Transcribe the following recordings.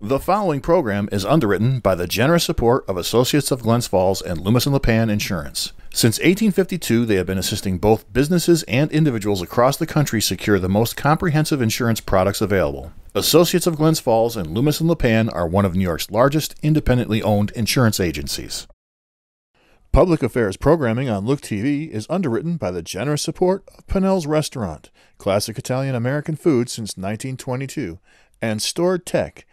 The following program is underwritten by the generous support of Associates of Glens Falls and Loomis and Lipan Insurance. Since 1852, they have been assisting both businesses and individuals across the country secure the most comprehensive insurance products available. Associates of Glens Falls and Loomis and Lipan are one of New York's largest independently owned insurance agencies. Public affairs programming on Look TV is underwritten by the generous support of Pinnell's Restaurant, classic Italian American food since 1922, and Stored Tech,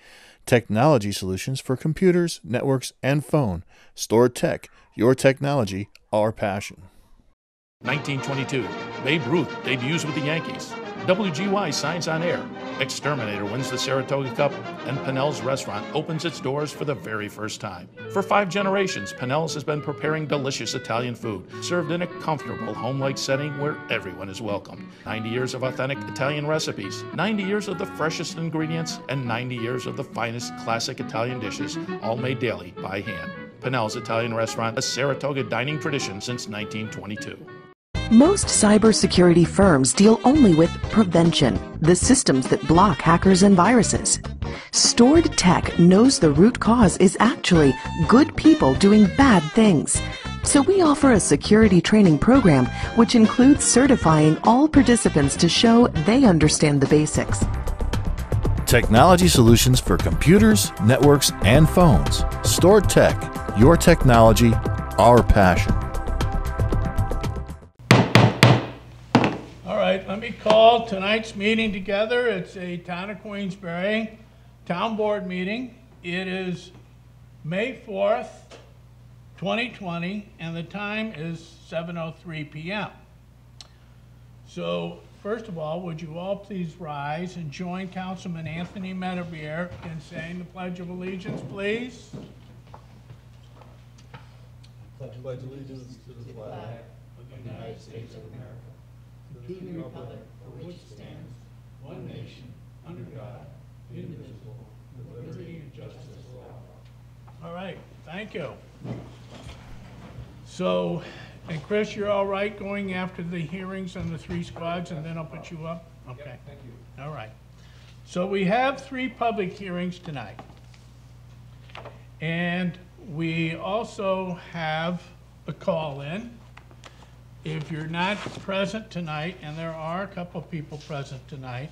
technology solutions for computers, networks, and phone. Stored Tech, your technology, our passion. 1922, Babe Ruth debuts with the Yankees. WGY signs on air. Exterminator wins the Saratoga Cup, and Pinnell's Restaurant opens its doors for the very first time. For 5 generations, Pinnell's has been preparing delicious Italian food, served in a comfortable, home-like setting where everyone is welcomed. 90 years of authentic Italian recipes, 90 years of the freshest ingredients, and 90 years of the finest classic Italian dishes, all made daily by hand. Pinnell's Italian Restaurant, a Saratoga dining tradition since 1922. Most cybersecurity firms deal only with prevention, the systems that block hackers and viruses. Stored Tech knows the root cause is actually good people doing bad things. So we offer a security training program which includes certifying all participants to show they understand the basics. Technology solutions for computers, networks, and phones. Stored Tech, your technology, our passion. Let me call tonight's meeting together. It's a Town of Queensberry Town Board meeting. It is May 4th, 2020, and the time is 7:03 p.m. So, first of all, would you all please rise and join Councilman Anthony Medevere in saying the Pledge of Allegiance, please? I pledge allegiance to the flag of the United States of America, to the republic for which it stands, one nation, under God, indivisible, with liberty and justice for all. All right, thank you. So, and Chris, you're all right going after the hearings on the 3 squads, and then I'll put you up? Okay. Yep, thank you. All right. So we have 3 public hearings tonight. And we also have a call-in. If you're not present tonight, and there are a couple people present tonight,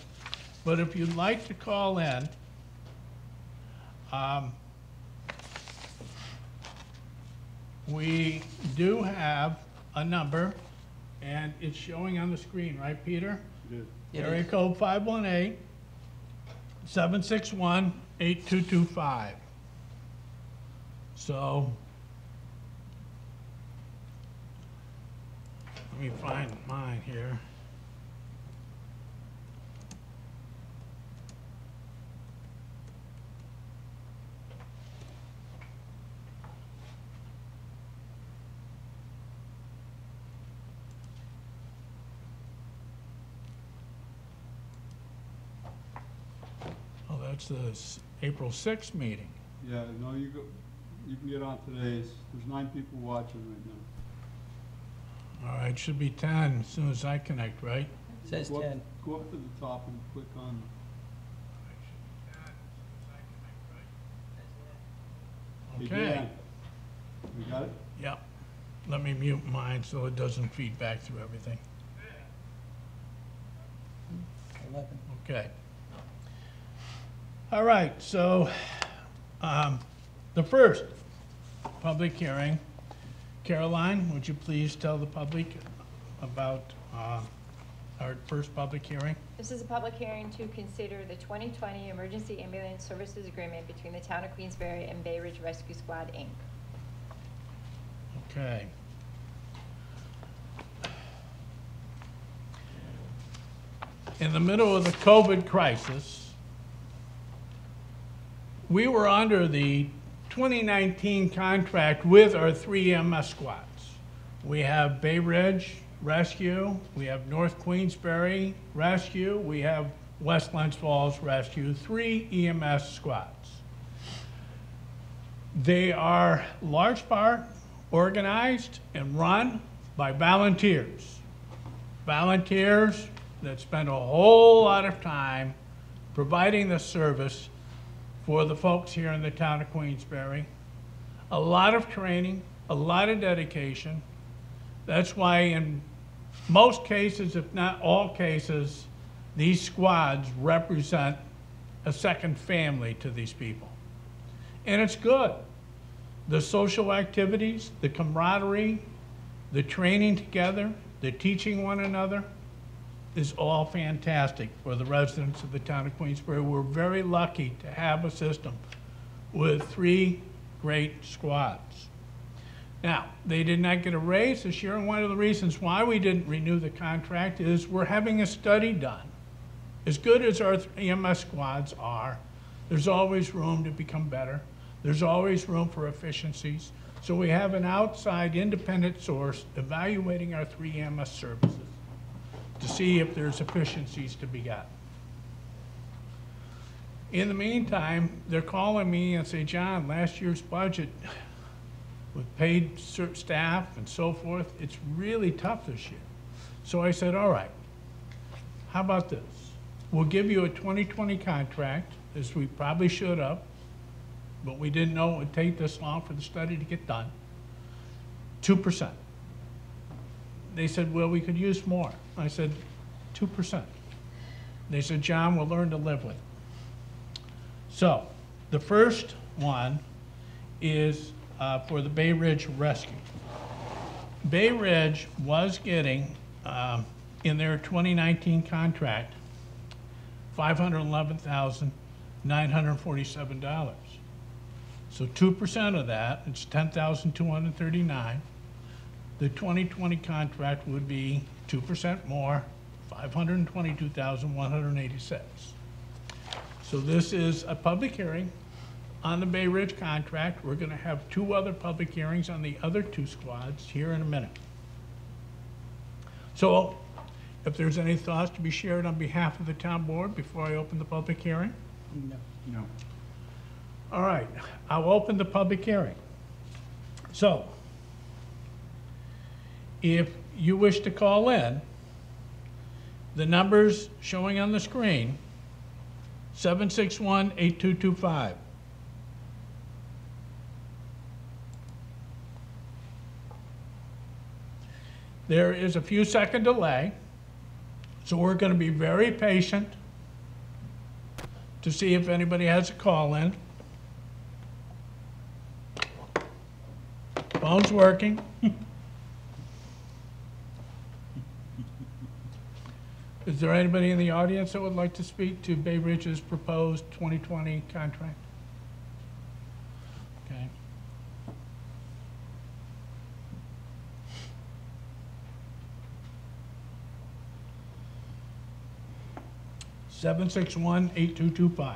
but if you'd like to call in, we do have a number, and it's showing on the screen, right, Peter? It is. Area code 518-761-8225. So, let me find mine here. Oh, that's the April 6th meeting. Yeah, no, you can get on today's. There's 9 people watching right now. All right, should be 10 as soon as I connect, right? It says 10. Go up to the top and click on. Okay. Dan, you got it? Yep. Let me mute mine so it doesn't feed back through everything. 11. Okay. All right, so the first public hearing, Caroline, would you please tell the public about our first public hearing? This is a public hearing to consider the 2020 Emergency Ambulance Services Agreement between the Town of Queensberry and Bay Ridge Rescue Squad, Inc. Okay. In the middle of the COVID crisis, we were under the 2019 contract with our 3 EMS squads. We have Bay Ridge Rescue, we have North Queensberry Rescue, we have West Glens Falls Rescue, 3 EMS squads. They are large part organized and run by volunteers. Volunteers that spend a whole lot of time providing the service for the folks here in the town of Queensberry. A lot of training, a lot of dedication. That's why in most cases, if not all cases, these squads represent a second family to these people. And it's good. The social activities, the camaraderie, the training together, the teaching one another is all fantastic for the residents of the town of Queensbury. We're very lucky to have a system with 3 great squads. Now, they did not get a raise this year, and one of the reasons why we didn't renew the contract is we're having a study done. As good as our EMS squads are, there's always room to become better. There's always room for efficiencies. So we have an outside independent source evaluating our 3 EMS services to see if there's efficiencies to be got. In the meantime, they're calling me and say, John, last year's budget with paid staff and so forth, it's really tough this year. So I said, all right, how about this? We'll give you a 2020 contract, as we probably should have, but we didn't know it would take this long for the study to get done. 2%. They said, well, we could use more. I said, 2%. They said, John, we'll learn to live with it. So the first one is for the Bay Ridge Rescue. Bay Ridge was getting, in their 2019 contract, $511,947. So 2% of that, it's $10,239. The 2020 contract would be 2% more, $522,186. So this is a public hearing on the Bay Ridge contract. We're going to have 2 other public hearings on the other 2 squads here in a minute. So if there's any thoughts to be shared on behalf of the town board before I open the public hearing? No. All right, I'll open the public hearing. So if you wish to call in, the numbers showing on the screen, 761-8225. There is a few second delay, so we're going to be very patient to see if anybody has a call in. Phone's working. Is there anybody in the audience that would like to speak to Bay Ridge's proposed 2020 contract? Okay. Seven 761-8225.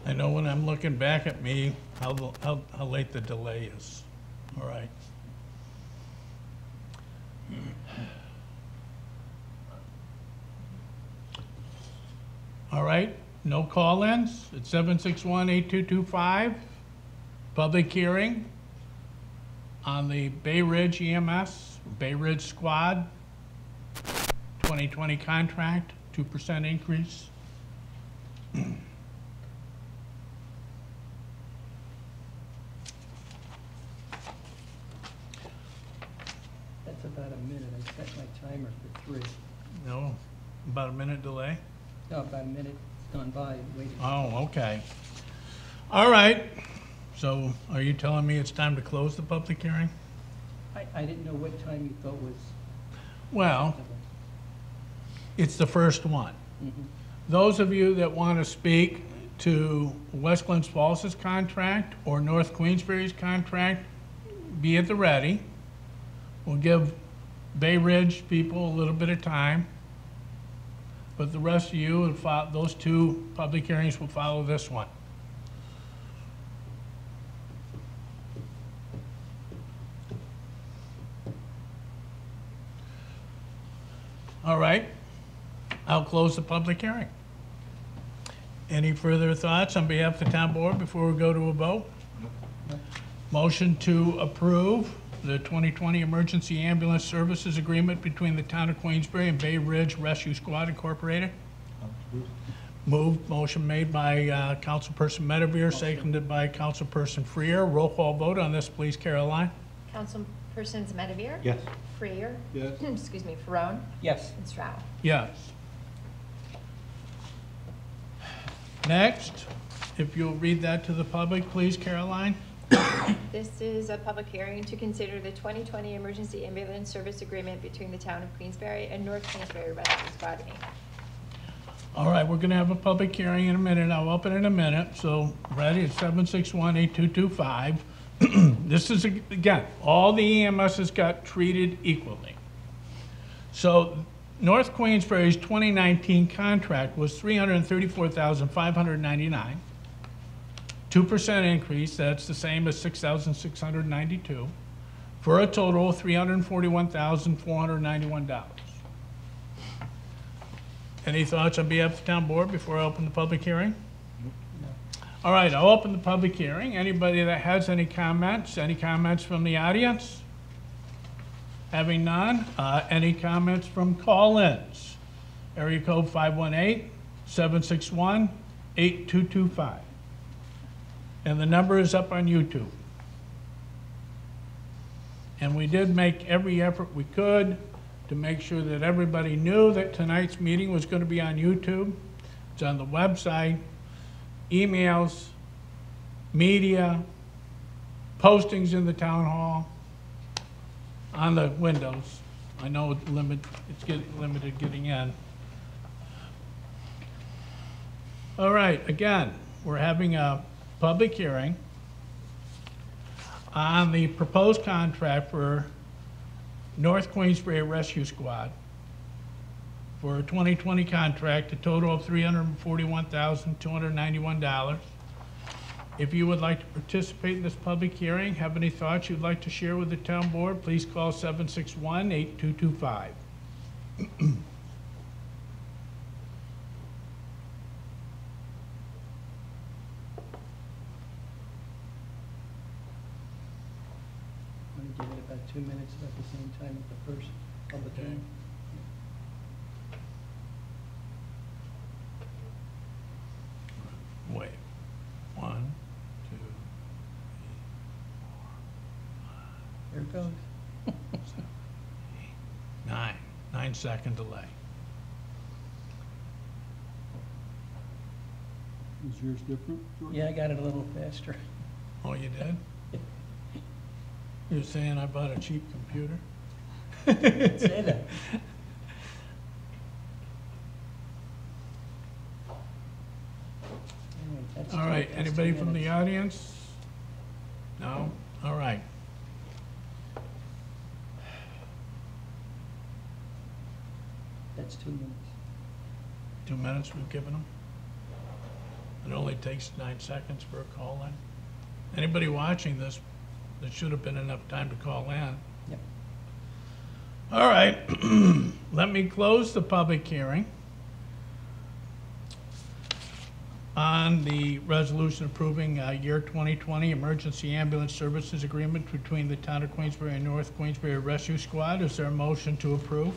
I know when I'm looking back at me, how late the delay is. All right. All right, no call-ins. It's 761-8225. Public hearing on the Bay Ridge EMS, Bay Ridge Squad, 2020 contract, 2% increase. That's about a minute. I set my timer for 3. No, about a minute delay? No, about a minute gone by, waiting. Oh, okay. All right. So are you telling me it's time to close the public hearing? I didn't know what time you thought was. Well, it's the first one. Mm-hmm. Those of you that want to speak to West Glens Falls' contract or North Queensbury's contract, be at the ready. We'll give Bay Ridge people a little bit of time. But the rest of you, will follow, those 2 public hearings will follow this one. All right, I'll close the public hearing. Any further thoughts on behalf of the town board before we go to a vote? Motion to approve the 2020 Emergency Ambulance Services Agreement between the town of Queensbury and Bay Ridge Rescue Squad Incorporated. Motion made by Councilperson Medevere, seconded by Councilperson Freer. Roll call vote on this, please, Caroline. Councilpersons Medevere? Yes. Freer? Yes. Excuse me, Ferone? Yes. And Stroud? Yes. Next, if you'll read that to the public, please, Caroline. This is a public hearing to consider the 2020 Emergency Ambulance Service Agreement between the town of Queensberry and North Queensberry Rescue Squad, Inc. All right, we're gonna have a public hearing in a minute. I'll open in a minute, so ready, it's 761-8225. This is, again, all the EMSs got treated equally. So North Queensberry's 2019 contract was $334,599. 2% increase, that's the same as $6,692, for a total of $341,491. Any thoughts on behalf of the town board before I open the public hearing? All right, I'll open the public hearing. Anybody that has any comments from the audience? Having none, any comments from call-ins? Area code 518-761-8225. And the number is up on YouTube. And we did make every effort we could to make sure that everybody knew that tonight's meeting was going to be on YouTube. It's on the website, emails, media, postings in the town hall, on the windows. I know it's getting limited getting in. All right, again, we're having a public hearing on the proposed contract for North Queensbury Rescue Squad for a 2020 contract, a total of $341,291. If you would like to participate in this public hearing, have any thoughts you'd like to share with the town board, please call 761-8225. I'm going to give it about 2 minutes at the same time with the first public Okay. hearing. Wait. 1, 2, Here it goes. 9. 9-second delay. Is yours different, George? Yeah, I got it a little faster. Oh, you did? You're saying I bought a cheap computer? Didn't say that. That's All right, that's 2 anybody from the minutes. audience? No? All right. That's 2 minutes. 2 minutes we've given them? It only takes 9 seconds for a call in. Anybody watching this, there should have been enough time to call in. Yep. All right, let me close the public hearing on the resolution approving year 2020 Emergency Ambulance Services Agreement between the Town of Queensbury and North Queensbury Rescue Squad. Is there a motion to approve?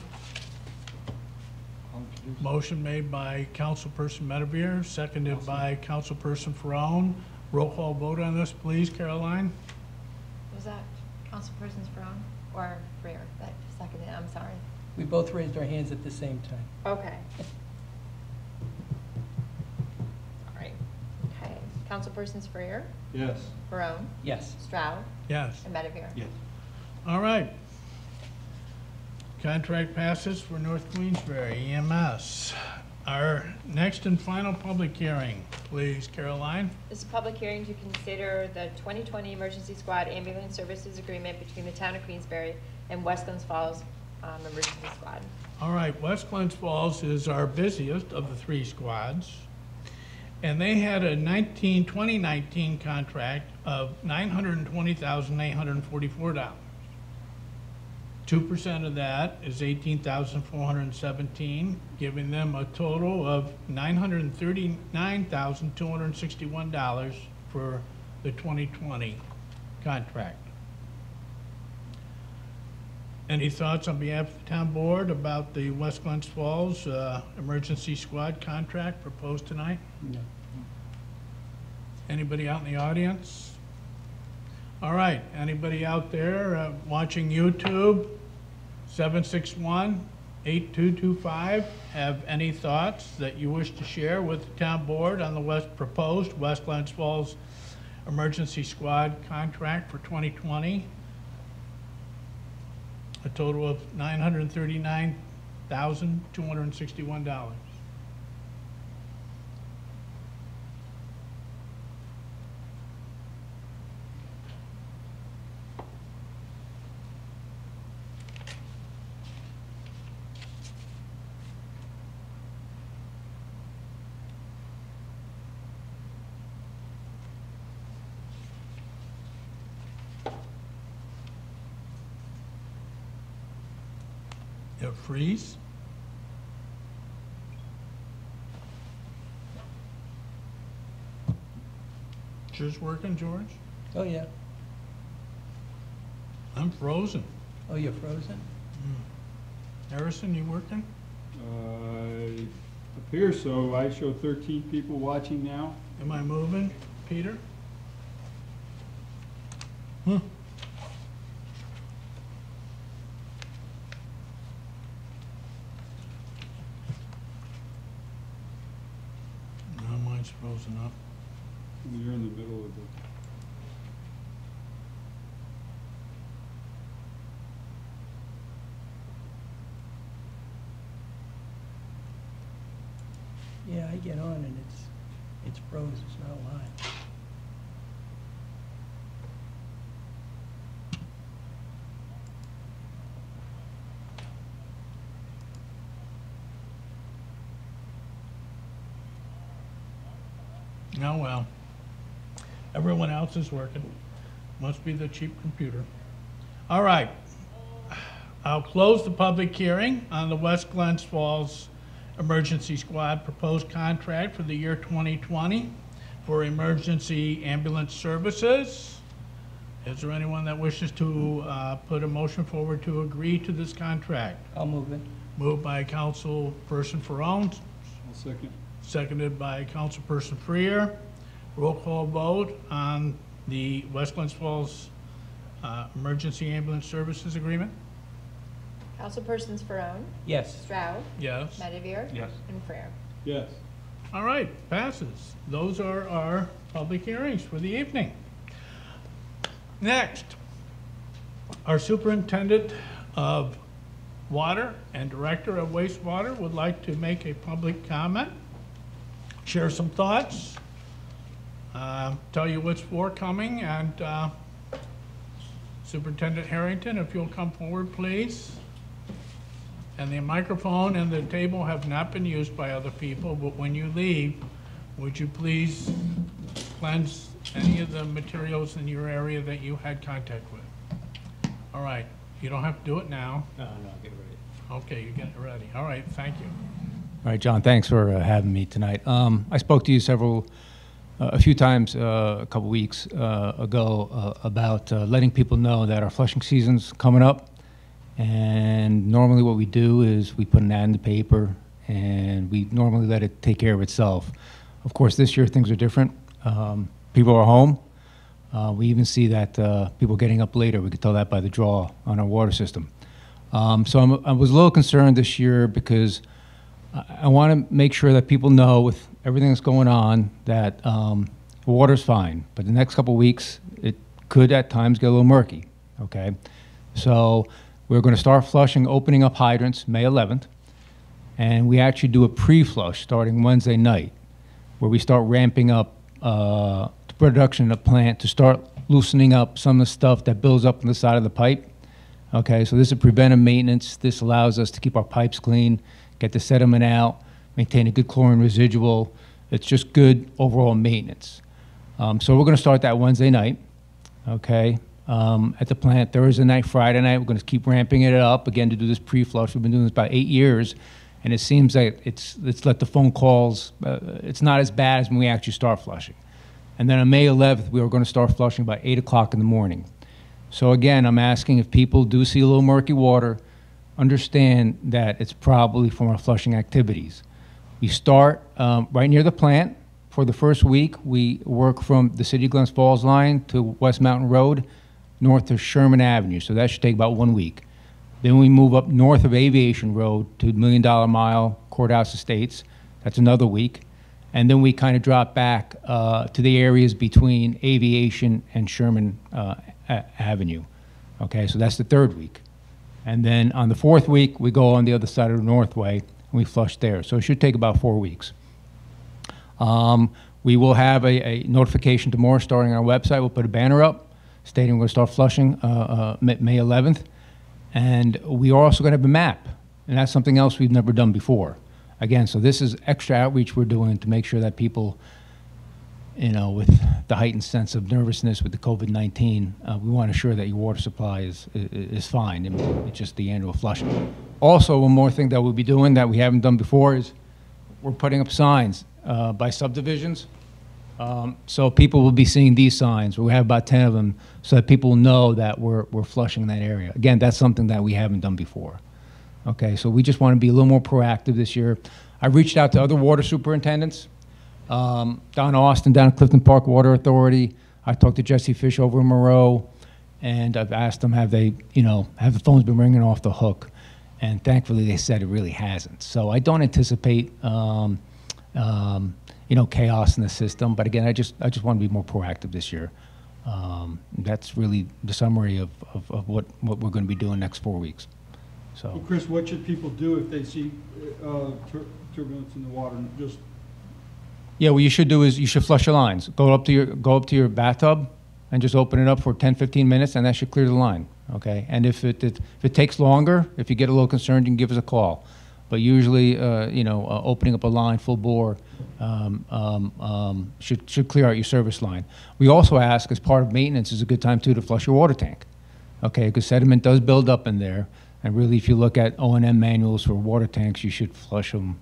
Motion made by Councilperson Medevere, seconded by Councilperson Ferone. Roll call vote on this, please, Caroline. Was that Councilpersons Ferone or Freer that seconded it? I'm sorry. We both raised our hands at the same time. Okay. All right. Okay. Councilpersons Freer, Yes. Ferone, Yes. Stroud, Yes. and Medevere. Yes. All right. Contract passes for North Queensbury EMS. Our next and final public hearing, please, Caroline. This is a public hearing to consider the 2020 Emergency Squad Ambulance Services Agreement between the Town of Queensbury and West Glens Falls Emergency Squad. All right, West Glens Falls is our busiest of the 3 squads. And they had a 2019 contract of $920,844. 2% of that is $18,417, giving them a total of $939,261 for the 2020 contract. Any thoughts on behalf of the town board about the West Glens Falls Emergency Squad contract proposed tonight? No. Anybody out in the audience? All right, anybody out there watching YouTube, 761-8225, have any thoughts that you wish to share with the town board on the proposed West Glens Falls Emergency Squad contract for 2020? A total of $939,261. You freeze? Yours working, George? Oh, yeah. I'm frozen. Oh, you're frozen? Harrison, you working? Appears so. I show 13 people watching now. Am I moving, Peter? No, mine's frozen up. You're in the middle of it. Yeah, I get on and it's froze, it's not live. Oh, well. Everyone else is working. Must be the cheap computer. All right. I'll close the public hearing on the West Glens Falls Emergency Squad proposed contract for the year 2020 for emergency ambulance services. Is there anyone that wishes to put a motion forward to agree to this contract? I'll move it. Moved by Councilperson Ferone, I'll second. seconded by Councilperson Freer. Roll call vote on the West Glens Falls Emergency Ambulance Services Agreement. Councilpersons Ferone, Yes. Stroud, Yes. Medivir, Yes. and Freer. Yes. All right, passes. Those are our public hearings for the evening. Next, our Superintendent of Water and Director of Wastewater would like to make a public comment, share some thoughts, tell you what's forthcoming, and Superintendent Harrington, if you'll come forward, please. And the microphone and the table have not been used by other people, but when you leave, would you please cleanse any of the materials in your area that you had contact with? All right, you don't have to do it now. No, get ready. Okay, you're getting it ready. All right, thank you. All right, John, thanks for having me tonight. I spoke to you a few times a couple weeks ago about letting people know that our flushing season's coming up. And normally what we do is we put an ad in the paper and we normally let it take care of itself. Of course, this year things are different. People are home. We even see that people getting up later. We could tell that by the draw on our water system. So I was a little concerned this year because I want to make sure that people know with everything that's going on that water's fine. But the next couple of weeks, it could at times get a little murky, okay? So we're going to start flushing, opening up hydrants May 11th, and we actually do a pre-flush starting Wednesday night, where we start ramping up the production of the plant to start loosening up some of the stuff that builds up on the side of the pipe. Okay, so this is preventive maintenance. This allows us to keep our pipes clean, get the sediment out, maintain a good chlorine residual. It's just good overall maintenance. So we're going to start that Wednesday night. Okay. at the plant Thursday night, Friday night. We're going to keep ramping it up again to do this pre-flush. We've been doing this about 8 years, and it seems like it's let the phone calls. It's not as bad as when we actually start flushing. And then on May 11th, we are going to start flushing by 8 o'clock in the morning. So again, I'm asking if people do see a little murky water, understand that it's probably from our flushing activities. We start right near the plant. For the first week, we work from the City of Glens Falls line to West Mountain Road, north of Sherman Avenue. So that should take about 1 week. Then we move up north of Aviation Road to $1 Million Mile Courthouse Estates. That's another week. And then we kind of drop back to the areas between Aviation and Sherman Avenue. Okay, so that's the third week. And then on the fourth week, we go on the other side of the Northway, and we flush there. So it should take about 4 weeks. We will have a notification tomorrow starting on our website. We'll put a banner up stating we're going to start flushing May 11th. And we are also going to have a map. And that's something else we've never done before. Again, so this is extra outreach we're doing to make sure that people, you know, with the heightened sense of nervousness with the COVID-19, we want to ensure that your water supply is fine. It's just the annual flushing. Also, one more thing that we'll be doing that we haven't done before is we're putting up signs by subdivisions. So people will be seeing these signs. We have about 10 of them so that people know that we're flushing that area. Again, that's something that we haven't done before. Okay, so we just want to be a little more proactive this year. I reached out to other water superintendents, down Austin, down at Clifton Park Water Authority. I talked to Jesse Fish over in Moreau, and I've asked them, have they, you know, have the phones been ringing off the hook? And thankfully, they said it really hasn't. So I don't anticipate, you know, chaos in the system. But again, I just want to be more proactive this year. That's really the summary of what we're going to be doing next 4 weeks. So, Well, Chris, what should people do if they see turbulence in the water? Just yeah, what you should do is you should flush your lines. Go up to your bathtub and just open it up for 10, 15 minutes, and that should clear the line. Okay, and if it takes longer, if you get a little concerned, you can give us a call. But usually, you know, opening up a line full bore should clear out your service line. We also ask, as part of maintenance, is a good time too to flush your water tank. Okay, because sediment does build up in there, and really, if you look at O&M manuals for water tanks, you should flush them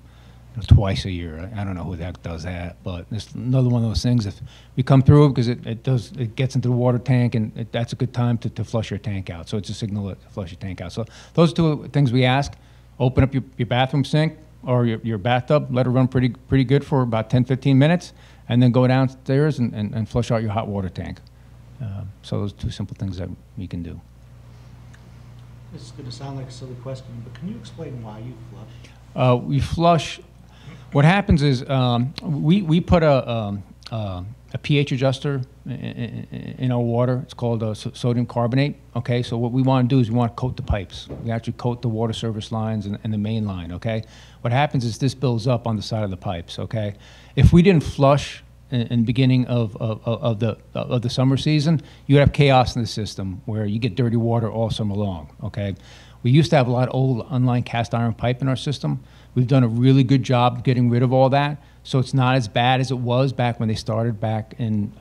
twice a year. I don't know who that does that, but it's another one of those things. If we come through, because it gets into the water tank, and that's a good time to flush your tank out. So it's a signal to flush your tank out. So those are two things we ask. Open up your bathroom sink or your bathtub, let it run pretty good for about 10, 15 minutes, and then go downstairs and flush out your hot water tank. So those are two simple things that we can do. This is going to sound like a silly question, but can you explain why you flush? We flush. What happens is we put a pH adjuster in our water. It's called sodium carbonate. Okay, so what we want to do is we want to coat the pipes. We actually coat the water service lines and the main line. Okay, what happens is this builds up on the side of the pipes. Okay, if we didn't flush in the beginning of the summer season, you have chaos in the system where you get dirty water all summer long. Okay, we used to have a lot of old unlined cast iron pipe in our system. We've done a really good job getting rid of all that, so it's not as bad as it was back when they started back in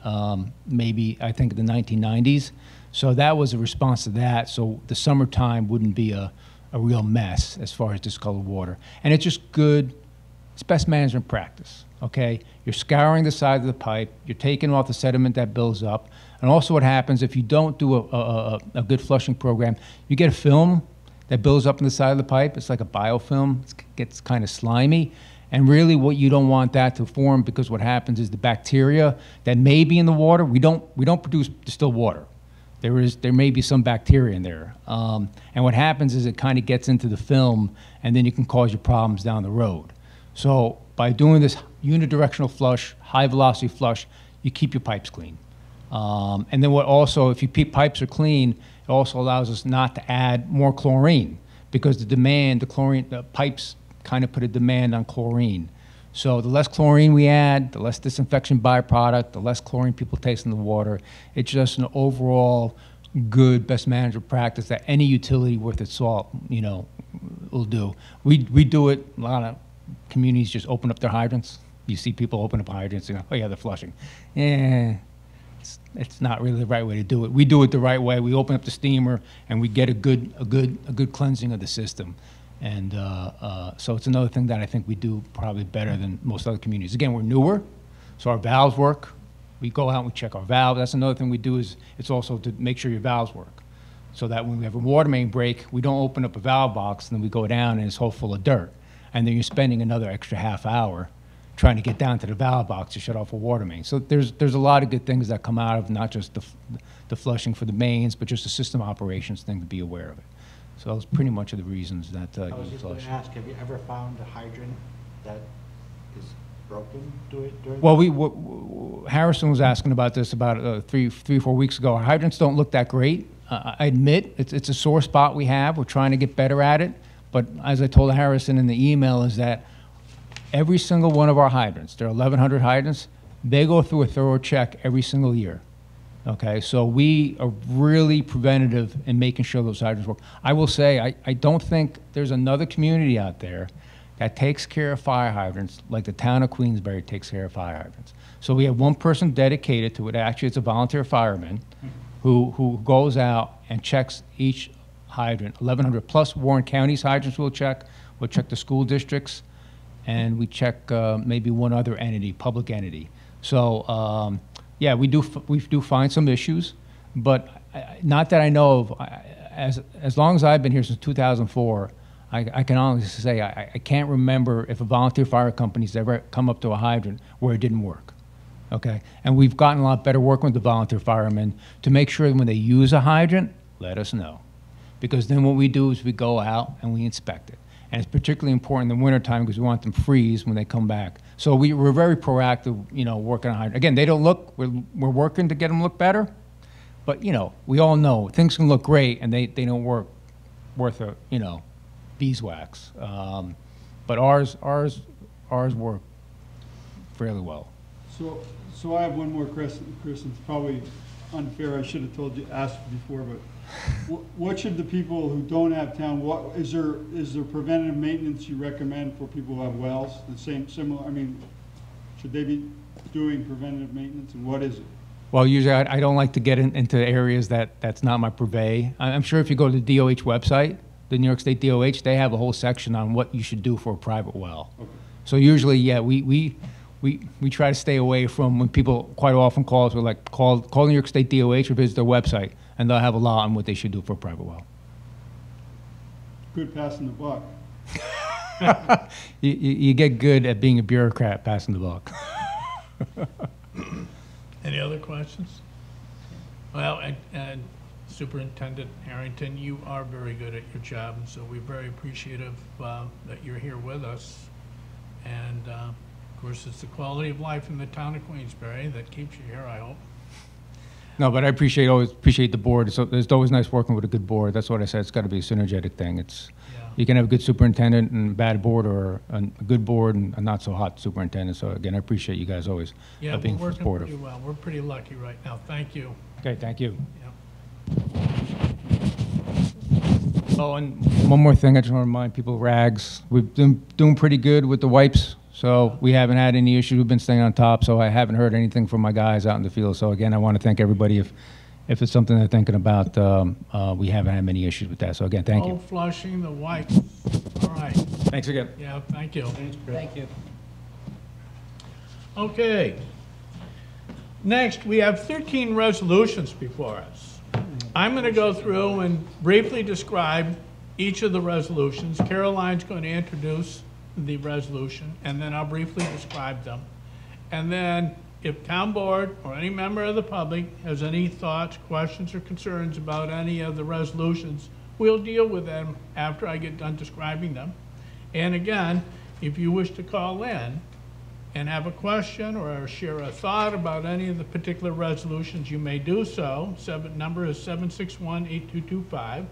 maybe, I think, the 1990s. So that was a response to that, so the summertime wouldn't be a real mess as far as discolored water. And it's just good, it's best management practice, okay? You're scouring the side of the pipe, you're taking off the sediment that builds up, and also what happens if you don't do a good flushing program, you get a film that builds up on the side of the pipe. It's like a biofilm. It gets kind of slimy. And really what you don't want that to form, because what happens is the bacteria that may be in the water, we don't produce distilled water. There may be some bacteria in there. And what happens is it kind of gets into the film, and then you can cause you problems down the road. So by doing this unidirectional flush, high velocity flush, you keep your pipes clean. And then what also, if your pipes are clean, it also allows us not to add more chlorine, because the pipes kind of put a demand on chlorine. So the less chlorine we add, the less disinfection byproduct, the less chlorine people taste in the water. It's just an overall good best management practice that any utility worth its salt, you know, will do. We do it. A lot of communities just open up their hydrants. You see people open up hydrants and go, oh yeah, they're flushing. Yeah. it's not really the right way to do it. We do it the right way. We open up the steamer and we get a good cleansing of the system. And so it's another thing that I think we do probably better than most other communities. Again, we're newer, so our valves work. We go out and we check our valves. That's another thing we do is it's also to make sure your valves work. So that when we have a water main break, we don't open up a valve box and then we go down and it's all full of dirt. And then you're spending another extra half hour trying to get down to the valve box to shut off a water main. So there's a lot of good things that come out of not just the flushing for the mains, but just the system operations thing to be aware of it. So those pretty much are the reasons that I was you just going flush. to ask, have you ever found a hydrant that is broken during? Well, Harrison was asking about this about 4 weeks ago. Our hydrants don't look that great. I admit it's a sore spot we have. We're trying to get better at it. But as I told Harrison in the email is that every single one of our hydrants, there are 1,100 hydrants, they go through a thorough check every single year. Okay, so we are really preventative in making sure those hydrants work. I will say, I don't think there's another community out there that takes care of fire hydrants like the town of Queensberry takes care of fire hydrants. So we have one person dedicated to it. Actually, it's a volunteer fireman who goes out and checks each hydrant, 1,100 plus Warren County's hydrants we'll check the school districts, and we check maybe one other entity, public entity. So, yeah, we do find some issues, but not that I know of. As long as I've been here since 2004, I can honestly say I can't remember if a volunteer fire company's ever come up to a hydrant where it didn't work. Okay, and we've gotten a lot better working with the volunteer firemen to make sure that when they use a hydrant, let us know, because then what we do is we go out and we inspect it. And it's particularly important in the wintertime because we want them to freeze when they come back. So we're very proactive, you know, working on hydrant. Again, they don't look, we're working to get them look better, but, you know, we all know things can look great and they don't work worth a, you know, beeswax. But ours work fairly well. So I have one more question. It's probably unfair. I should have told you, asked before, but what should the people who don't have town, what is there preventative maintenance you recommend for people who have wells? Similar, I mean, should they be doing preventative maintenance, and what is it? Well, usually I don't like to get into areas that's not my purvey. I'm sure if you go to the DOH website, the New York State DOH, they have a whole section on what you should do for a private well. Okay. So usually, yeah, we try to stay away from when people quite often call us. We're like, call New York State DOH or visit their website, and they'll have a law on what they should do for a private well. Good passing the buck. you get good at being a bureaucrat passing the buck. Any other questions? Well, and Superintendent Harrington, you are very good at your job, and so we're very appreciative that you're here with us. And of course, it's the quality of life in the town of Queensberry that keeps you here, I hope. No, but I always appreciate the board. So it's always nice working with a good board. That's what I said. It's got to be a synergetic thing. You can have a good superintendent and a bad board, or a good board and a not so hot superintendent. So again, I appreciate you guys always being we're working supportive. pretty well. We're pretty lucky right now. Thank you. Okay, thank you. Yep. Oh, and one more thing, I just want to remind people, rags. We've been doing pretty good with the wipes. So we haven't had any issues. We've been staying on top. So I haven't heard anything from my guys out in the field. So again, I want to thank everybody. If it's something they're thinking about, we haven't had many issues with that. So again, thank you. Flushing the wipes. All right. Thanks again. Yeah, thank you. Thank you. Okay. Next, we have 13 resolutions before us. I'm going to go through and briefly describe each of the resolutions. Caroline's going to introduce the resolution, and then I'll briefly describe them. And then if town board or any member of the public has any thoughts, questions, or concerns about any of the resolutions, we'll deal with them after I get done describing them. And again, if you wish to call in and have a question or share a thought about any of the particular resolutions, you may do so. Number is 761-8225.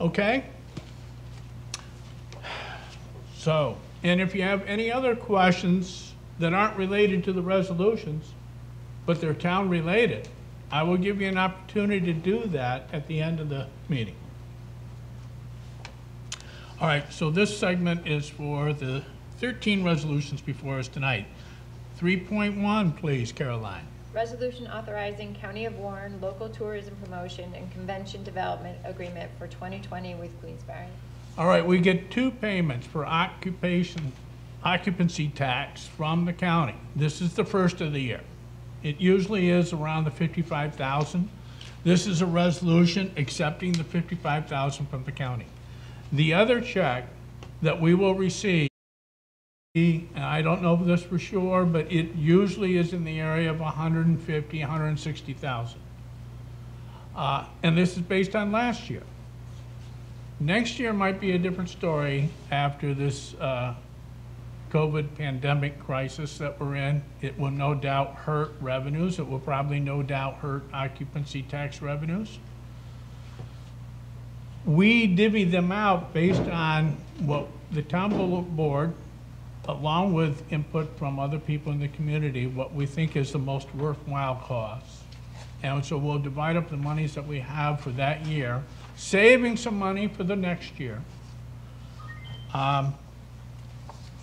Okay? So, and if you have any other questions that aren't related to the resolutions, but they're town related, I will give you an opportunity to do that at the end of the meeting. All right, so this segment is for the 13 resolutions before us tonight. 3.1, please, Caroline. Resolution authorizing County of Warren local tourism promotion and convention development agreement for 2020 with Queensberry. All right, we get two payments for occupancy tax from the county. This is the first of the year. It usually is around the $55,000. This is a resolution accepting the $55,000 from the county. The other check that we will receive, and I don't know this for sure, but it usually is in the area of $150,000, $160,000. And this is based on last year. Next year might be a different story after this COVID pandemic crisis that we're in. It will no doubt hurt revenues. It will probably no doubt hurt occupancy tax revenues. We divvy them out based on what the town board, along with input from other people in the community, what we think is the most worthwhile cause. And so we'll divide up the monies that we have for that year, saving some money for the next year.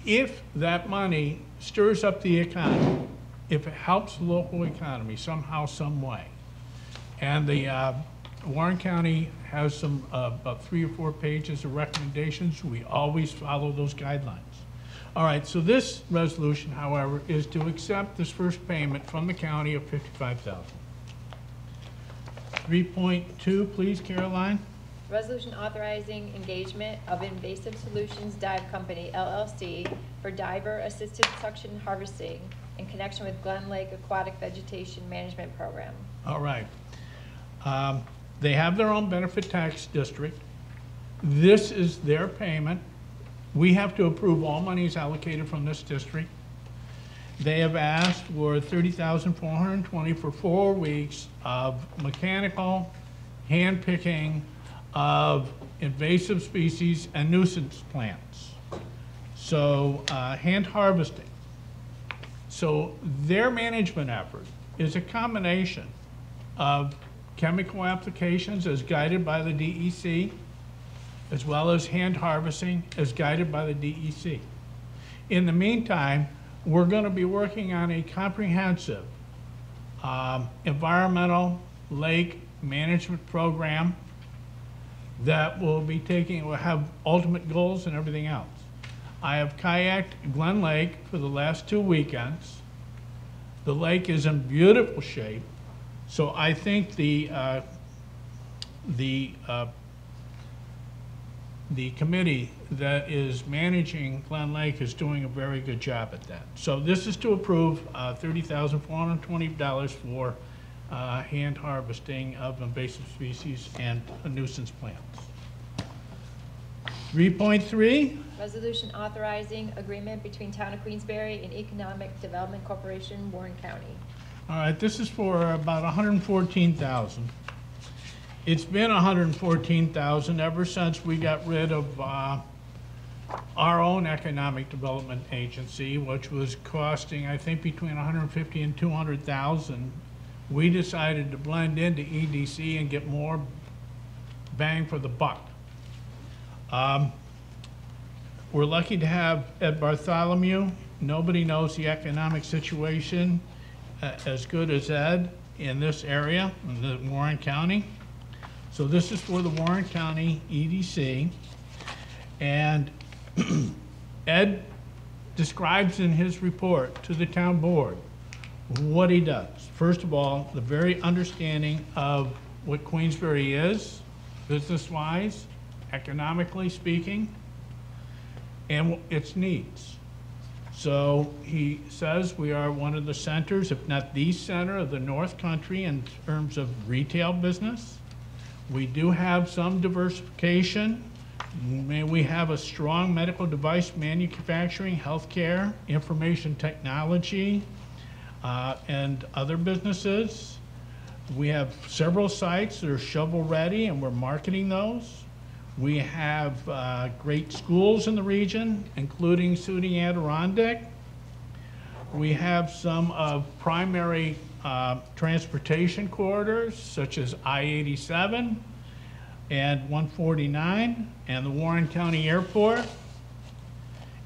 If that money stirs up the economy, if it helps the local economy somehow, some way, and the Warren County has some about 3 or 4 pages of recommendations, we always follow those guidelines. All right, so this resolution, however, is to accept this first payment from the county of $55,000. 3.2, please, Caroline. Resolution authorizing engagement of Invasive Solutions Dive Company, LLC, for diver-assisted suction harvesting in connection with Glen Lake Aquatic Vegetation Management Program. All right. They have their own benefit tax district. This is their payment. We have to approve all monies allocated from this district. They have asked for $30,420 for 4 weeks of mechanical hand picking of invasive species and nuisance plants. So hand harvesting. So their management effort is a combination of chemical applications as guided by the DEC, as well as hand harvesting as guided by the DEC. In the meantime, we're going to be working on a comprehensive environmental lake management program that will have ultimate goals and everything else. I have kayaked Glen Lake for the last 2 weekends. The lake is in beautiful shape, so I think the committee that is managing Glen Lake is doing a very good job at that. So this is to approve $30,420 for hand harvesting of invasive species and nuisance plants. 3.3. Resolution authorizing agreement between Town of Queensberry and Economic Development Corporation, Warren County. All right, this is for about $114,000. It's been $114,000 ever since we got rid of our own economic development agency, which was costing, I think, between $150,000 and $200,000. We decided to blend into EDC and get more bang for the buck. We're lucky to have Ed Bartholomew. Nobody knows the economic situation as good as Ed in this area, in the Warren County. So this is for the Warren County EDC. And Ed describes in his report to the town board what he does. First of all, the very understanding of what Queensberry is, business-wise, economically speaking, and its needs. So he says we are one of the centers, if not the center of the North Country in terms of retail business. We do have some diversification. We have a strong medical device manufacturing, healthcare, information technology, and other businesses. We have several sites that are shovel-ready, and we're marketing those. We have great schools in the region, including SUNY Adirondack. We have some of primary transportation corridors, such as I-87 and 149, and the Warren County Airport.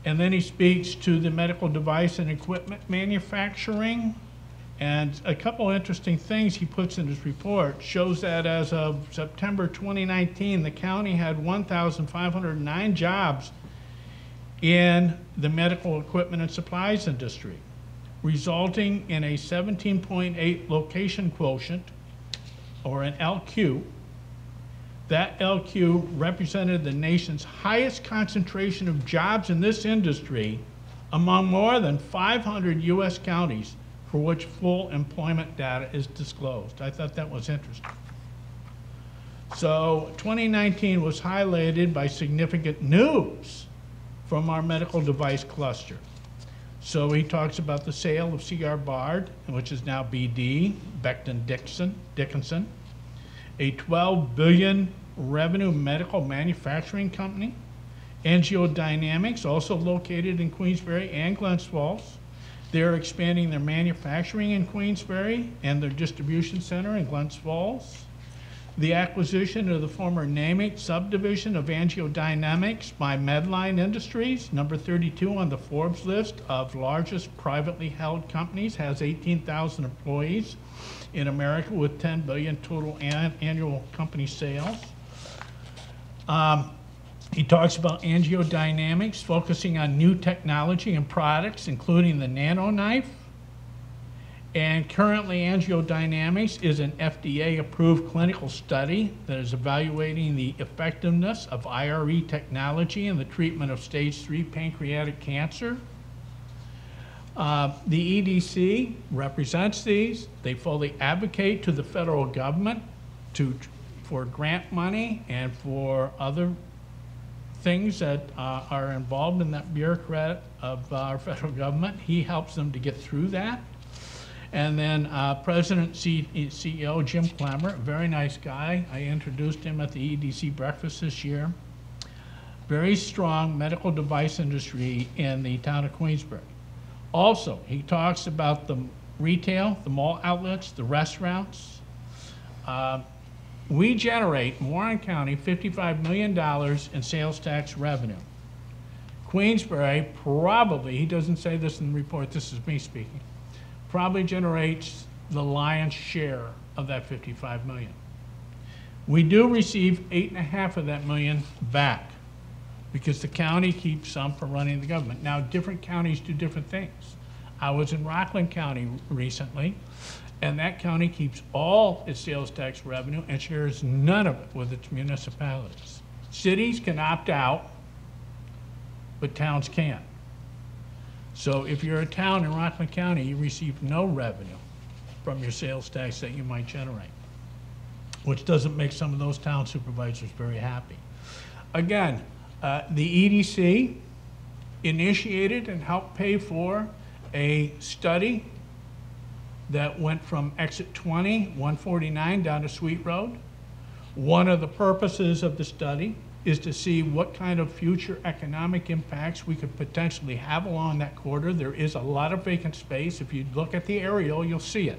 And then he speaks to the medical device and equipment manufacturing And a couple interesting things he puts in his report shows that as of September 2019, the county had 1,509 jobs in the medical equipment and supplies industry, resulting in a 17.8 location quotient, or an LQ. That LQ represented the nation's highest concentration of jobs in this industry among more than 500 U.S. counties for which full employment data is disclosed. I thought that was interesting. So 2019 was highlighted by significant news from our medical device cluster. So he talks about the sale of C.R. Bard, which is now BD, Becton Dickinson, a $12 billion revenue medical manufacturing company. Angiodynamics, also located in Queensbury and Glens Falls. They're expanding their manufacturing in Queensbury and their distribution center in Glens Falls. The acquisition of the former Namate subdivision of Angiodynamics by Medline Industries, number 32 on the Forbes list of largest privately held companies, has 18,000 employees in America with 10 billion total annual company sales. He talks about Angiodynamics focusing on new technology and products, including the nano knife. And currently, Angiodynamics is an FDA-approved clinical study that is evaluating the effectiveness of IRE technology in the treatment of stage 3 pancreatic cancer. The EDC represents these. They fully advocate to the federal government for grant money and for other things that are involved in that bureaucrat of our federal government. He helps them to get through that. And then President CEO Jim Clemmer, a very nice guy. I introduced him at the EDC breakfast this year. Very strong medical device industry in the town of Queensbury. Also, he talks about the retail, the mall outlets, the restaurants. We generate, in Warren County, $55 million in sales tax revenue. Queensbury probably, he doesn't say this in the report, this is me speaking, probably generates the lion's share of that $55 million. We do receive 8.5 of that million back because the county keeps some for running the government. Now, different counties do different things. I was in Rockland County recently, and that county keeps all its sales tax revenue and shares none of it with its municipalities. Cities can opt out, but towns can't. So if you're a town in Rockland County, you receive no revenue from your sales tax that you might generate, which doesn't make some of those town supervisors very happy. Again, the EDC initiated and helped pay for a study that went from exit 20, 149 down to Sweet Road. One of the purposes of the study is to see what kind of future economic impacts we could potentially have along that corridor. There is a lot of vacant space. If you look at the aerial, you'll see it.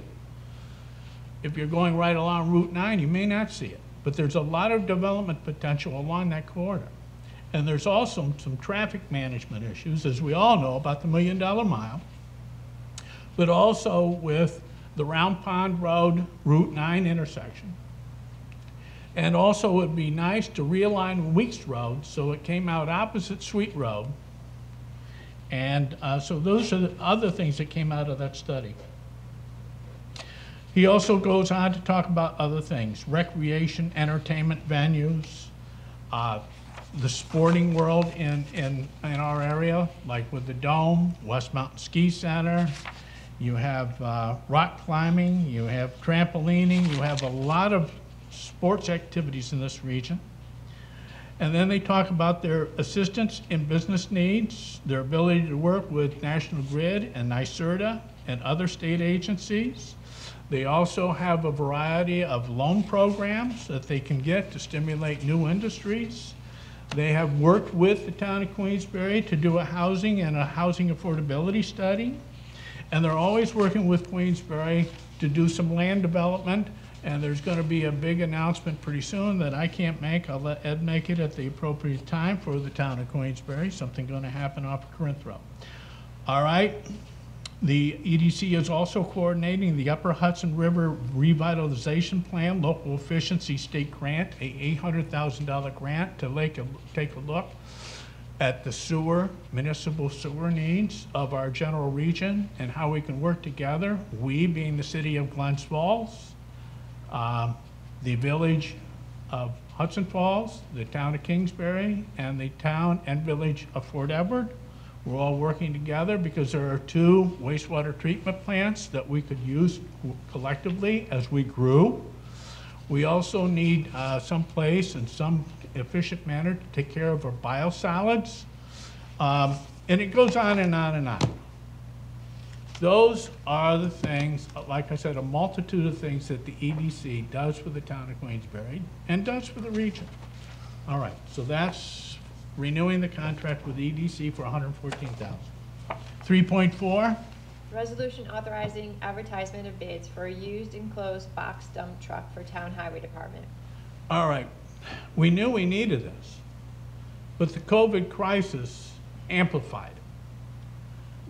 If you're going right along Route 9, you may not see it. But there's a lot of development potential along that corridor. And there's also some traffic management issues, as we all know, about the $1 Million Mile, but also with the Round Pond Road, Route 9 intersection. And also it would be nice to realign Weeks Road so it came out opposite Sweet Road. And so those are the other things that came out of that study. He also goes on to talk about other things, recreation, entertainment venues, the sporting world in our area, like with the Dome, West Mountain Ski Center. You have rock climbing, you have trampolining, you have a lot of sports activities in this region. And then they talk about their assistance in business needs, their ability to work with National Grid and NYSERDA and other state agencies. They also have a variety of loan programs that they can get to stimulate new industries. They have worked with the town of Queensbury to do a housing and a housing affordability study. And they're always working with Queensbury to do some land development. And there's going to be a big announcement pretty soon that I can't make. I'll let Ed make it at the appropriate time for the town of Queensbury. Something going to happen off of Corinth Road. All right. The EDC is also coordinating the Upper Hudson River Revitalization Plan, Local Efficiency State Grant, a $800,000 grant to take a look at the municipal sewer needs of our general region and how we can work together, we being the city of Glens Falls, the village of Hudson Falls, the town of Kingsbury, and the town and village of Fort Edward. We're all working together because there are 2 wastewater treatment plants that we could use collectively as we grew. We also need some place in some efficient manner to take care of our biosolids. And it goes on and on and on. Those are the things, like I said, a multitude of things that the EDC does for the town of Queensbury and does for the region. All right, so that's renewing the contract with EDC for $114,000. 3.4, Resolution authorizing advertisement of bids for a used enclosed box dump truck for town highway department. all right. We knew we needed this, but the COVID crisis amplified it.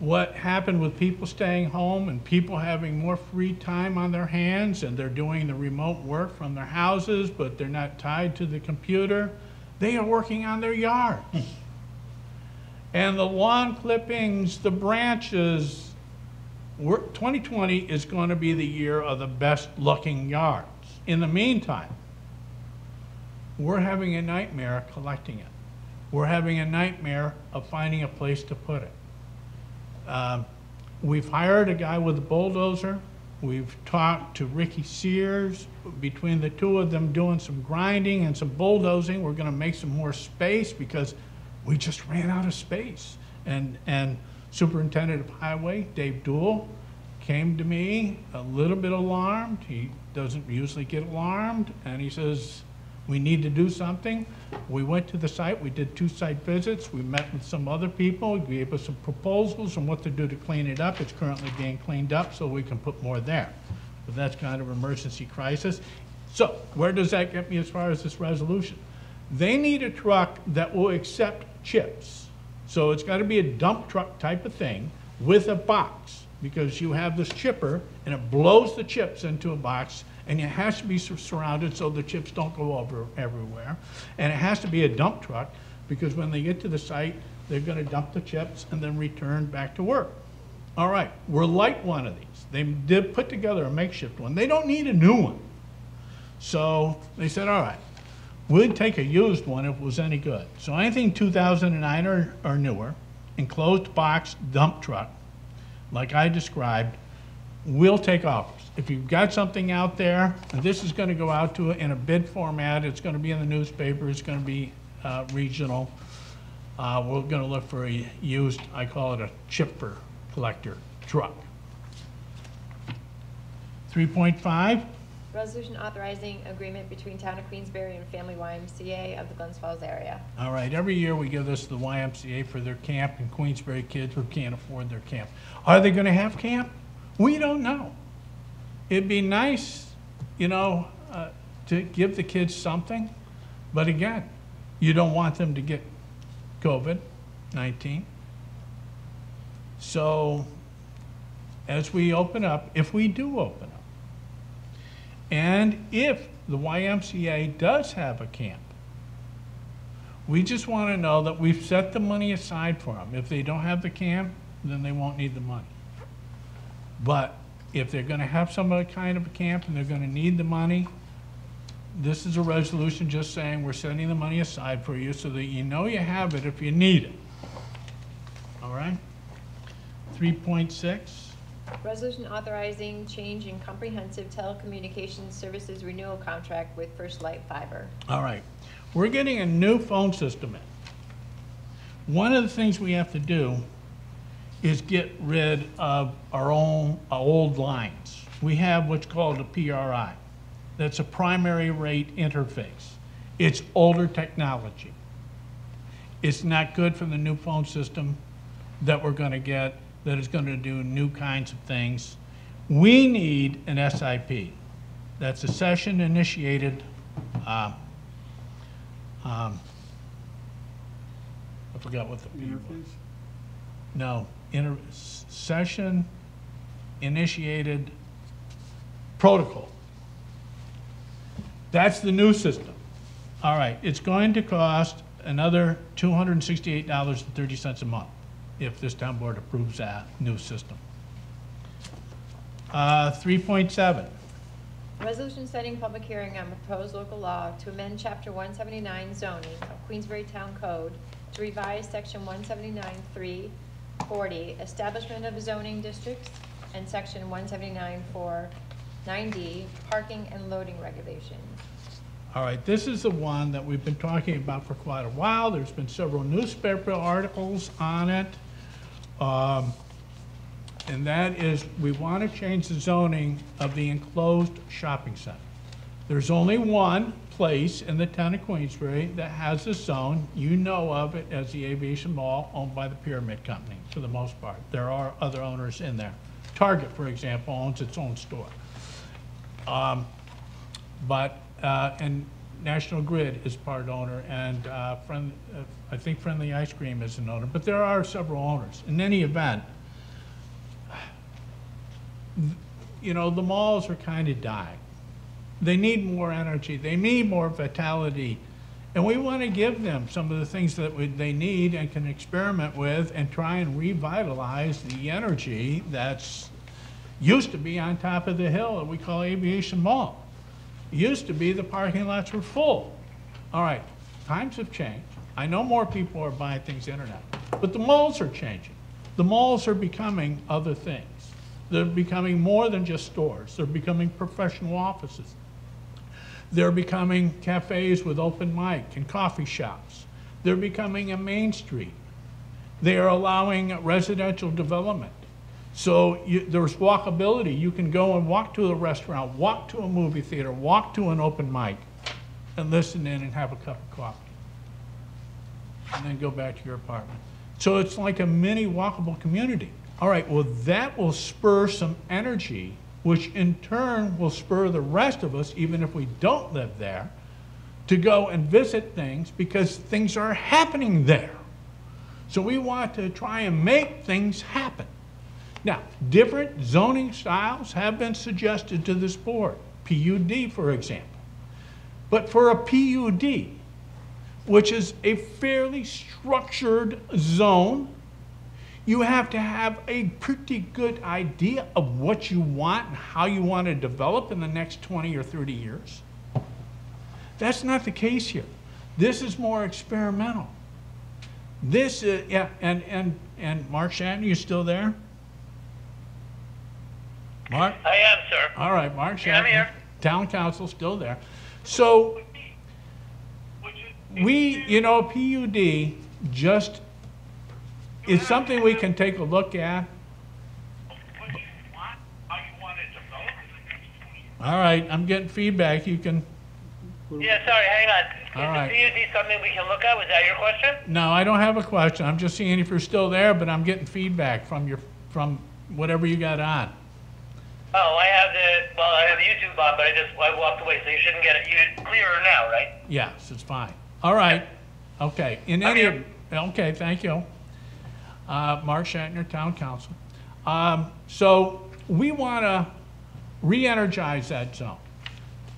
What happened with people staying home and people having more free time on their hands, and they're doing the remote work from their houses, but they're not tied to the computer. They are working on their yards. And the lawn clippings, the branches, 2020 is going to be the year of the best looking yards. In the meantime, we're having a nightmare collecting it. We're having a nightmare of finding a place to put it. We've hired a guy with a bulldozer. We've talked to Ricky Sears. Between the 2 of them doing some grinding and some bulldozing, we're gonna make some more space because we just ran out of space. And Superintendent of Highway, Dave Dool, came to me a little bit alarmed. He doesn't usually get alarmed, and he says, we need to do something. We went to the site, we did 2 site visits, we met with some other people, we gave us some proposals on what to do to clean it up. It's currently being cleaned up so we can put more there. But that's kind of emergency crisis. So where does that get me as far as this resolution? They need a truck that will accept chips. So it's got to be a dump truck type of thing with a box, because you have this chipper and it blows the chips into a box, and it has to be surrounded so the chips don't go over everywhere. And it has to be a dump truck because when they get to the site, they're going to dump the chips and then return back to work. All right, we're like one of these. They did put together a makeshift one. They don't need a new one. So they said, all right, we'd take a used one if it was any good. So anything 2009 or newer, enclosed box dump truck, like I described, we'll take offers. If you've got something out there, and this is going to go out to in a bid format, it's going to be in the newspaper, it's going to be regional. We're going to look for a used, I call it a chipper collector truck. 3.5. Resolution authorizing agreement between Town of Queensberry and Family YMCA of the Glens Falls area. All right, every year we give this to the YMCA for their camp, and Queensberry kids who can't afford their camp. Are they going to have camp? We don't know. It'd be nice, you know, to give the kids something, but again, you don't want them to get COVID-19. So as we open up, if we do open up, and if the YMCA does have a camp, we just want to know that we've set the money aside for them. If they don't have the camp, then they won't need the money. But if they're going to have some other kind of a camp and they're going to need the money, this is a resolution just saying we're setting the money aside for you so that you know you have it if you need it. All right? 3.6. Resolution authorizing change in comprehensive telecommunications services renewal contract with First Light Fiber. All right. We're getting a new phone system in. One of the things we have to do is get rid of our own old lines. We have what's called a PRI. That's a primary rate interface. It's older technology. It's not good for the new phone system that we're going to get that is going to do new kinds of things. We need an SIP. That's a session-initiated, I forgot what the P was. No, session initiated protocol. That's the new system. All right, it's going to cost another $268.30 a month if this town board approves that new system. 3.7. Resolution setting public hearing on proposed local law to amend Chapter 179 zoning of Queensberry Town Code to revise Section 179.340, establishment of zoning districts, and Section 179.490, parking and loading regulations. All right, this is the one that we've been talking about for quite a while. There's been several newspaper articles on it. And that is, we want to change the zoning of the enclosed shopping center. There's only one place in the town of Queensbury that has a zone. You know of it as the Aviation Mall, owned by the Pyramid Company, for the most part. There are other owners in there. Target, for example, owns its own store. And National Grid is part owner, and I think Friendly Ice Cream is an owner, but there are several owners. In any event, you know, the malls are kind of dying. They need more energy. They need more vitality. And we want to give them some of the things that they need and can experiment with and try and revitalize the energy that's used to be on top of the hill that we call Aviation Mall. It used to be the parking lots were full. All right, times have changed. I know more people are buying things internet, but the malls are changing. The malls are becoming other things. They're becoming more than just stores. They're becoming professional offices. They're becoming cafes with open mic and coffee shops. They're becoming a main street. They are allowing residential development. So there's walkability. You can go and walk to a restaurant, walk to a movie theater, walk to an open mic, and listen in and have a cup of coffee. And then go back to your apartment. So it's like a mini walkable community. All right, well, that will spur some energy, which in turn will spur the rest of us, even if we don't live there, to go and visit things because things are happening there. So we want to try and make things happen. Now, different zoning styles have been suggested to this board. PUD, for example. But for a PUD, which is a fairly structured zone, you have to have a pretty good idea of what you want and how you want to develop in the next 20 or 30 years. That's not the case here. This is more experimental. This is, yeah, and Mark Shatner, you still there? Mark? I am, sir. All right, Mark Shatner. Yeah, I'm here. Town council still there. So we, you know, PUD just is something we can take a look at. All right, I'm getting feedback. You can. Yeah, sorry, hang on. All right. Is the PUD something we can look at? Was that your question? No, I don't have a question. I'm just seeing if you're still there, but I'm getting feedback from whatever you got on. Oh, I have the YouTube on, but I walked away, so you shouldn't get it. You're clearer now, right? Yes, it's fine. All right. Okay. Okay, thank you. Mark Shatner, Town Council. So we want to re-energize that zone.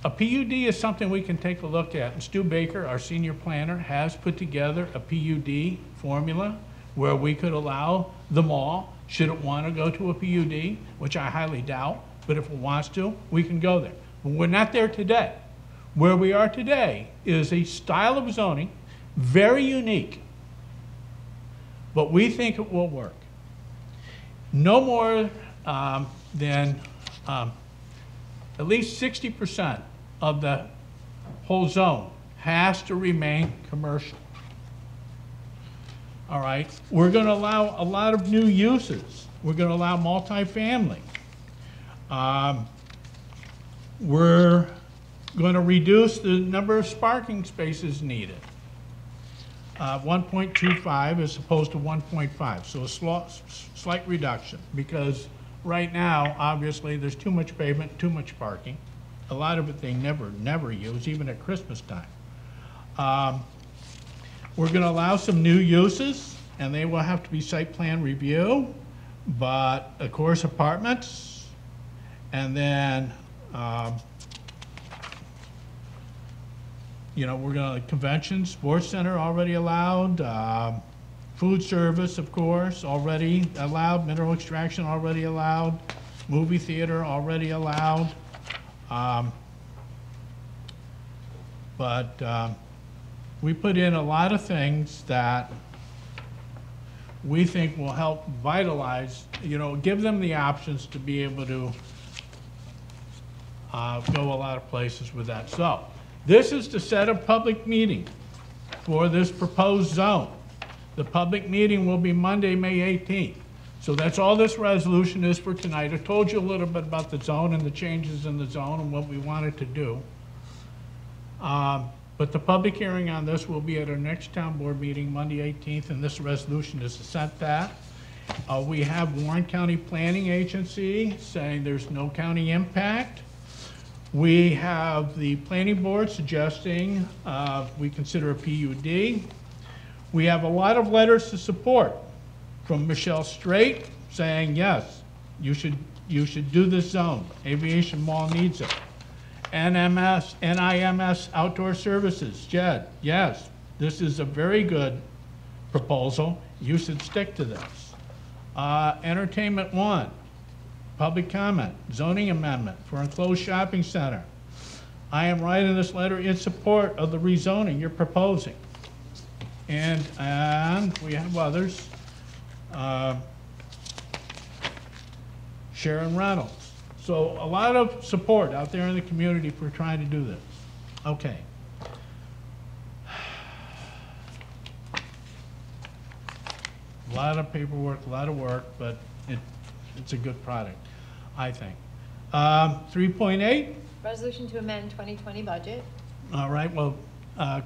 A PUD is something we can take a look at. And Stu Baker, our senior planner, has put together a PUD formula where we could allow the mall, should it want to go to a PUD, which I highly doubt, but if it wants to, we can go there. But we're not there today. Where we are today is a style of zoning, very unique, but we think it will work. No more than at least 60% of the whole zone has to remain commercial. All right, we're going to allow a lot of new uses. We're going to allow multifamily. We're going to reduce the number of parking spaces needed. 1.25 as opposed to 1.5, so a slight reduction, because right now, obviously, there's too much pavement, too much parking. A lot of it they never use, even at Christmas time. We're going to allow some new uses, and they will have to be site plan review, but of course, apartments, And then, you know, we're gonna, convention, sports center already allowed, food service, of course, already allowed, mineral extraction already allowed, movie theater already allowed. But we put in a lot of things that we think will help vitalize, you know, give them the options to be able to go a lot of places with that. So this is to set a public meeting for this proposed zone. The public meeting will be Monday, May 18th. So that's all this resolution is for tonight. I told you a little bit about the zone and the changes in the zone and what we wanted to do. But the public hearing on this will be at our next town board meeting, Monday 18th, and this resolution is to set that. We have Warren County Planning Agency saying there's no county impact. We have the planning board suggesting we consider a PUD. We have a lot of letters to support from Michelle Straight saying, yes, you should do this zone. Aviation Mall needs it. NIMS Outdoor Services, Jed, yes, this is a very good proposal. You should stick to this. Entertainment One, public comment, zoning amendment for enclosed shopping center. I am writing this letter in support of the rezoning you're proposing. And we have others. Sharon Reynolds. So a lot of support out there in the community for trying to do this. Okay. A lot of paperwork, a lot of work, but it's a good product, I think. 3.8. Resolution to amend 2020 budget. All right, well,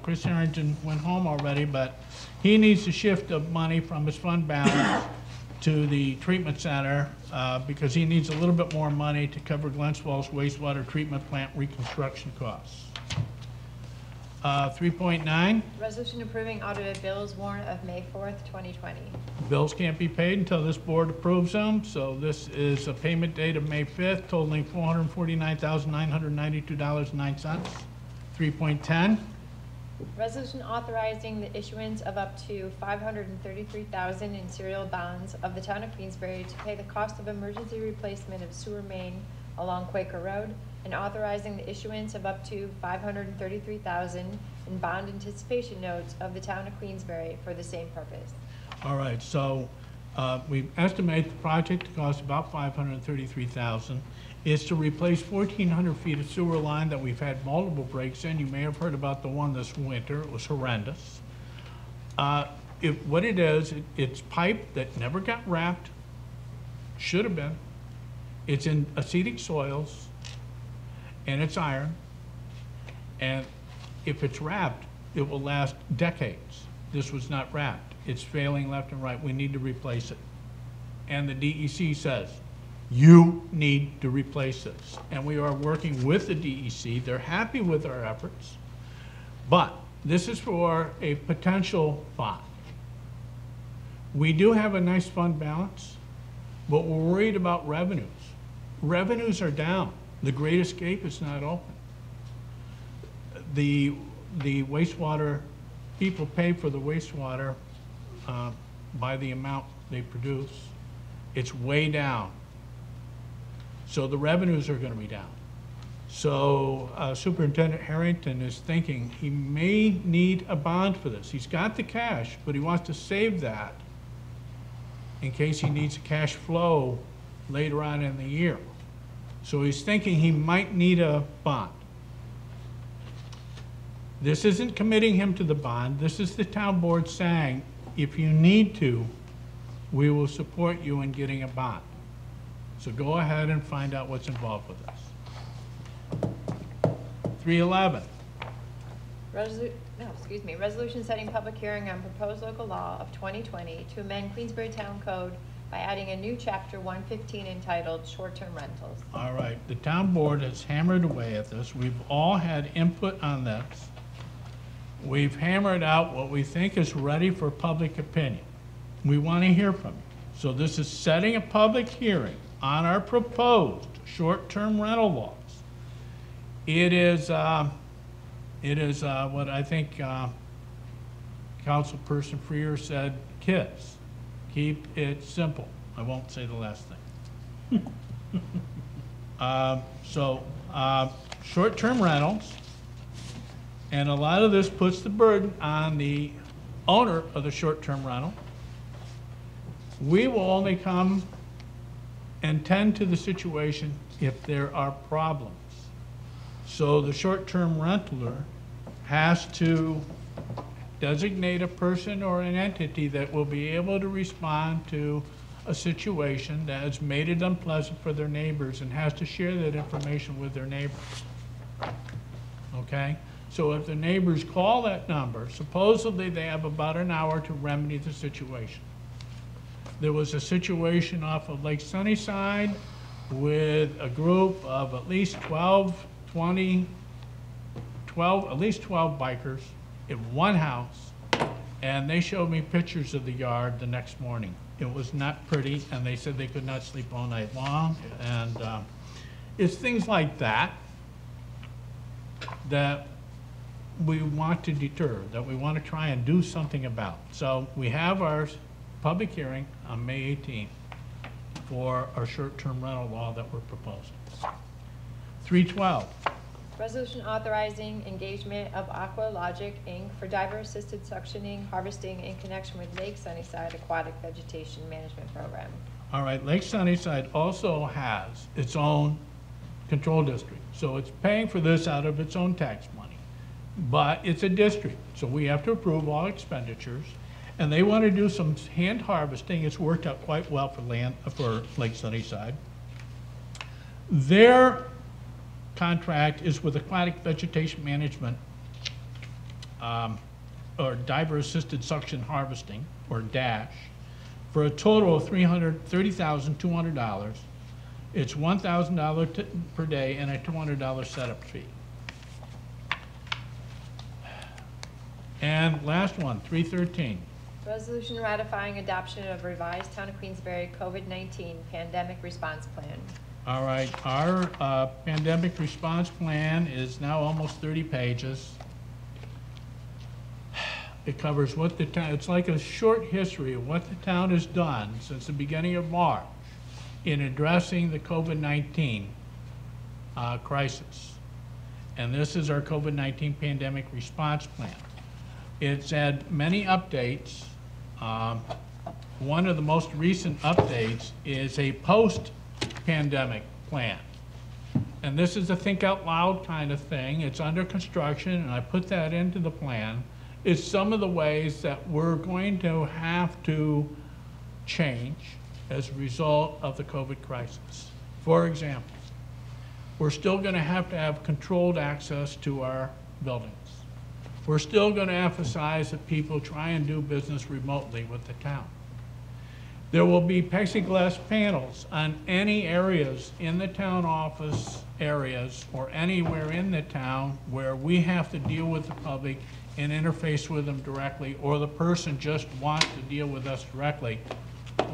Chris Harrington went home already, but he needs to shift the money from his fund balance to the treatment center because he needs a little bit more money to cover Glens Falls wastewater treatment plant reconstruction costs. 3.9. Resolution approving audited bills warrant of May 4th, 2020. Bills can't be paid until this board approves them, so this is a payment date of May 5th totaling $449,992.09. 3.10. Resolution authorizing the issuance of up to $533,000 in serial bonds of the town of Queensbury to pay the cost of emergency replacement of sewer main along Quaker Road, and authorizing the issuance of up to $533,000 in bond anticipation notes of the town of Queensbury for the same purpose. All right, so we estimate the project to cost about $533,000. It's to replace 1,400 feet of sewer line that we've had multiple breaks in. You may have heard about the one this winter. It was horrendous. What it is, it's pipe that never got wrapped, should have been. It's in acetic soils, and it's iron. And if it's wrapped, it will last decades. This was not wrapped. It's failing left and right. We need to replace it. And the DEC says, you need to replace this. And we are working with the DEC. They're happy with our efforts. But this is for a potential bond. We do have a nice fund balance, but we're worried about revenues. Revenues are down. The Great Escape is not open. The wastewater, people pay for the wastewater by the amount they produce. It's way down. So the revenues are going to be down. So Superintendent Harrington is thinking he may need a bond for this. He's got the cash, but he wants to save that in case he needs a cash flow later on in the year. So he's thinking he might need a bond. This isn't committing him to the bond. This is the town board saying, if you need to, we will support you in getting a bond. So go ahead and find out what's involved with this. 311. Resolution setting public hearing on proposed local law of 2020 to amend Queensberry Town Code by adding a new chapter 115 entitled short-term rentals. All right, the town board has hammered away at this. We've all had input on this. We've hammered out what we think is ready for public opinion. We want to hear from you. So this is setting a public hearing on our proposed short-term rental laws, it is what I think Councilperson Freer said, kids, keep it simple. I won't say the last thing. Short-term rentals, and a lot of this puts the burden on the owner of the short-term rental. We will only come and tend to the situation if there are problems. So the short-term rentler has to designate a person or an entity that will be able to respond to a situation that has made it unpleasant for their neighbors and has to share that information with their neighbors. Okay? So if the neighbors call that number, supposedly they have about an hour to remedy the situation. There was a situation off of Lake Sunnyside with a group of at least 12 bikers in one house, and they showed me pictures of the yard the next morning. It was not pretty, and they said they could not sleep all night long, and it's things like that that we want to deter, that we want to try and do something about. So we have our public hearing on May 18th for our short-term rental law that we're proposing. 312. Resolution authorizing engagement of Aqualogic, Inc. for diver-assisted suctioning, harvesting in connection with Lake Sunnyside Aquatic Vegetation Management Program. All right, Lake Sunnyside also has its own control district. So it's paying for this out of its own tax money. But it's a district, so we have to approve all expenditures. And they want to do some hand harvesting. It's worked out quite well for Lake Sunnyside. Their contract is with Aquatic Vegetation Management, or Diver Assisted Suction Harvesting, or DASH, for a total of $330,200. It's $1,000 per day and a $200 setup fee. And last one, 313. Resolution ratifying adoption of revised Town of Queensberry COVID-19 pandemic response plan. All right, our pandemic response plan is now almost 30 pages. It covers what the town, it's like a short history of what the town has done since the beginning of March in addressing the COVID-19 crisis. And this is our COVID-19 pandemic response plan. It's had many updates. One of the most recent updates is a post-pandemic plan. And this is a think out loud kind of thing. It's under construction, and I put that into the plan. It's some of the ways that we're going to have to change as a result of the COVID crisis. For example, we're still going to have controlled access to our buildings. We're still going to emphasize that people try and do business remotely with the town. There will be plexiglass panels on any areas in the town office areas or anywhere in the town where we have to deal with the public and interface with them directly, or the person just wants to deal with us directly.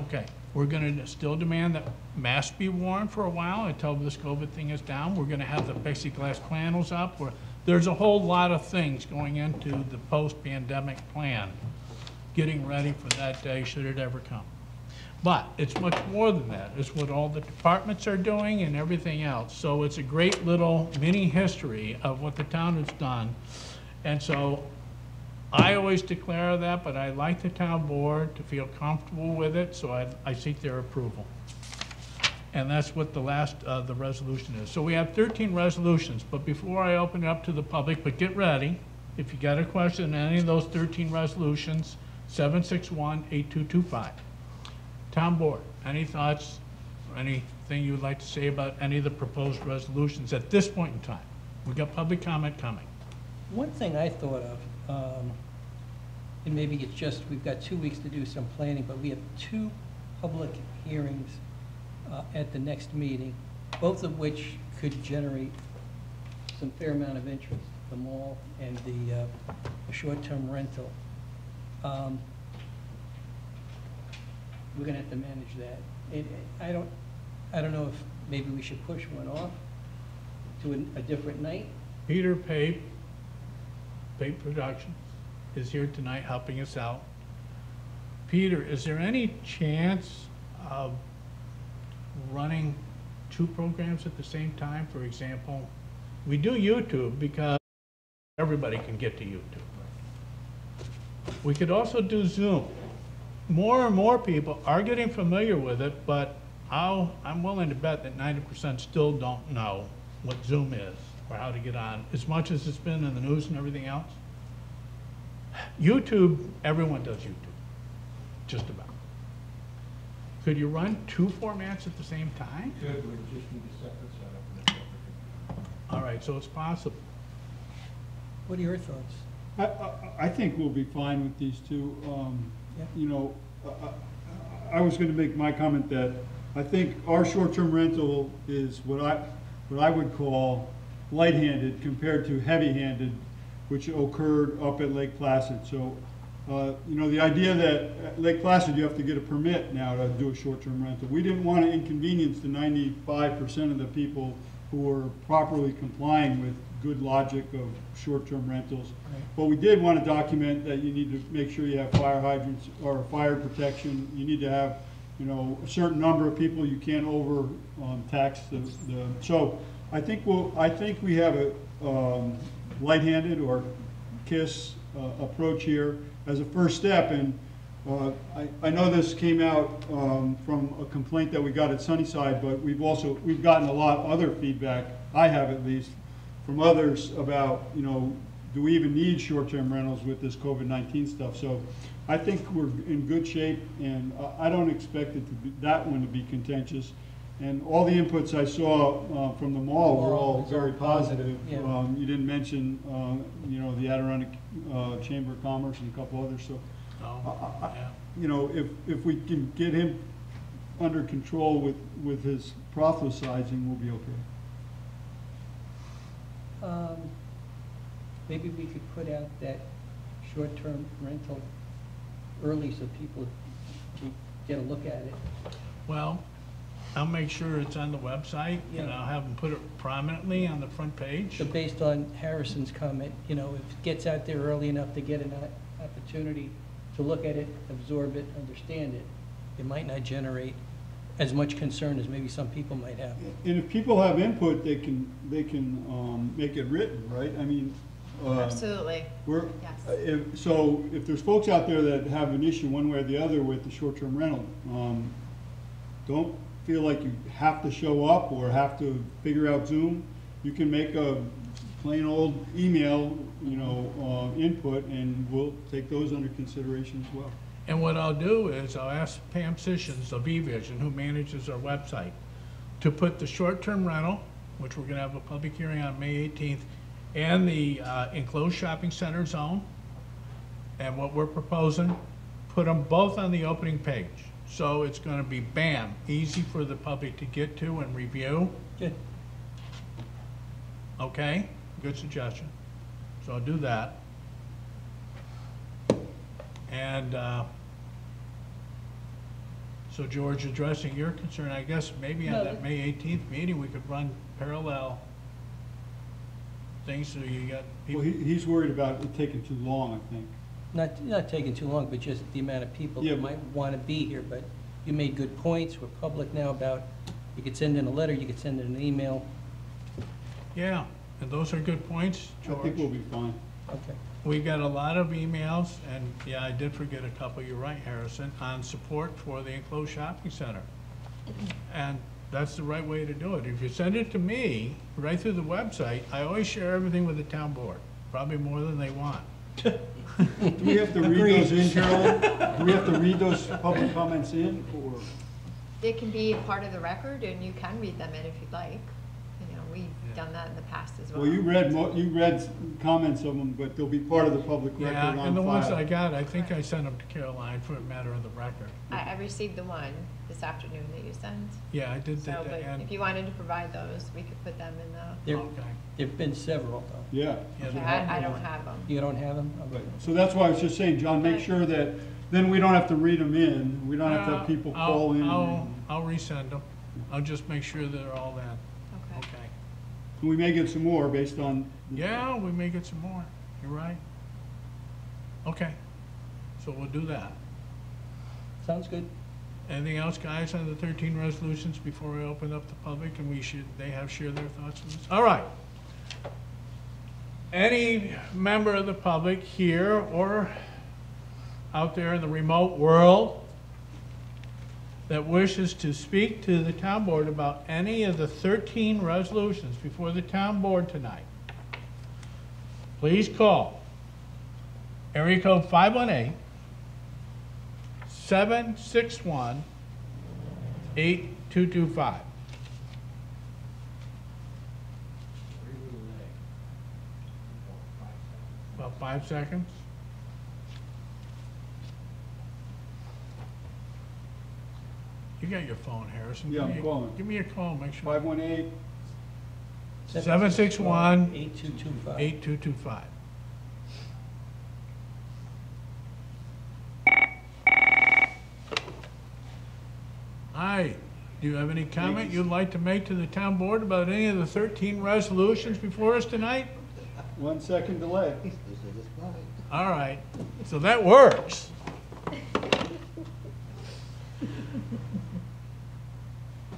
Okay, we're going to still demand that masks be worn for a while until this COVID thing is down. We're going to have the plexiglass panels up. There's a whole lot of things going into the post-pandemic plan, getting ready for that day should it ever come. But it's much more than that. It's what all the departments are doing and everything else. So it's a great little mini history of what the town has done. And so I always declare that, but I like the town board to feel comfortable with it, so I seek their approval. And that's what the last the resolution is. So we have 13 resolutions, but before I open it up to the public, but get ready. If you got a question on any of those 13 resolutions, 761-8225. Town board, any thoughts or anything you would like to say about any of the proposed resolutions at this point in time? We've got public comment coming. One thing I thought of, and maybe it's just we've got 2 weeks to do some planning, but we have 2 public hearings at the next meeting, both of which could generate some fair amount of interest, the mall and the short-term rental. We're going to have to manage that. I don't know if maybe we should push one off to a different night. Peter Pape Productions is here tonight helping us out. Peter, is there any chance of running 2 programs at the same time? For example, we do YouTube because everybody can get to YouTube. We could also do Zoom. More and more people are getting familiar with it, but I'm willing to bet that 90% still don't know what Zoom is or how to get on, as much as it's been in the news and everything else. YouTube, everyone does YouTube, just about. Could you run 2 formats at the same time? Good, we just need a separate setup and a separate. All right, so it's possible. What are your thoughts? I think we'll be fine with these two. Yeah. You know, I was gonna make my comment that I think our short-term rental is what I would call light-handed compared to heavy-handed, which occurred up at Lake Placid. So, you know, the idea that at Lake Placid you have to get a permit now to do a short-term rental. We didn't want to inconvenience the 95% of the people who are properly complying with good logic of short-term rentals. Right. But we did want to document that you need to make sure you have fire hydrants or fire protection. You need to have, you know, a certain number of people. You can't over tax the. So I think we have a light-handed or KISS approach here as a first step. And I know this came out from a complaint that we got at Sunnyside, but we've gotten a lot of other feedback, I have at least, from others about, you know, do we even need short-term rentals with this COVID-19 stuff? So I think we're in good shape, and I don't expect it to be, that one to be contentious. And all the inputs I saw from the mall were all very positive. Yeah. You didn't mention, you know, the Adirondack Chamber of Commerce and a couple others. So, Yeah. you know, if we can get him under control with his proselytizing, we'll be okay. Maybe we could put out that short-term rental early so people can get a look at it. Well, I'll make sure it's on the website, and Yeah. I'll have them put it prominently on the front page. So based on Harrison's comment, you know, if it gets out there early enough to get an opportunity to look at it, absorb it, understand it, it might not generate as much concern as maybe some people might have. And if people have input, they can make it written, right? I mean, Absolutely. Yes. So if there's folks out there that have an issue one way or the other with the short-term rental, don't feel like you have to show up or have to figure out Zoom. You can make a plain old email, you know, input, and we'll take those under consideration as well. And what I'll do is I'll ask Pam Sessions of eVision, who manages our website, to put the short-term rental, which we're gonna have a public hearing on May 18th, and the enclosed shopping center zone, and what we're proposing, put them both on the opening page. So it's gonna be bam, easy for the public to get to and review. Good. Okay, good suggestion. So I'll do that. And so George, addressing your concern, I guess maybe on No, that May 18th meeting, we could run parallel things so you got people. Well, he's worried about it taking too long, I think. Not taking too long, but just the amount of people Yeah. that might want to be here. But you made good points. We're public now about, you could send in a letter, you could send in an email. Yeah, and those are good points, I think we'll George. be fine. Okay. We got a lot of emails, and yeah, I did forget a couple, you're right, Harrison, on support for the enclosed shopping center. And that's the right way to do it. If you send it to me, right through the website, I always share everything with the town board, probably more than they want. Do we have to read those in, Carolyn? Do we have to read those public comments in, or? They can be part of the record, and you can read them in if you'd like. You know, we've done that in the past as well. Well, you read comments of them, but they'll be part of the public record on Yeah, file. and the ones I got, I think I sent them to Caroline for a matter of the record. I received the one this afternoon that you sent. Yeah, I did So, that, but and, if you wanted to provide those, we could put them in the, There, okay. there've been several, though. Yeah. Yeah, okay, the- I don't have them. You don't have them? Okay. Right. So that's why I was just saying, John, make sure that, then we don't have to read them in, we don't have to have people call in. I'll resend them. I'll just make sure they're all in. Okay. Okay. We may get some more based on. Yeah, we may get some more. You're right. Okay. So we'll do that. Sounds good. Anything else, guys, on the 13 resolutions before we open up the public and they have share their thoughts with us? All right. Any member of the public here or out there in the remote world that wishes to speak to the town board about any of the 13 resolutions before the town board tonight, please call area code 518-761-8225. About 5 seconds. You got your phone, Harrison. Yeah, I'm calling. Give me your call, make sure. 518, 761 8225. 8225. Hi, do you have any comment you'd like to make to the town board about any of the 13 resolutions before us tonight? 1 second delay. All right, so that works.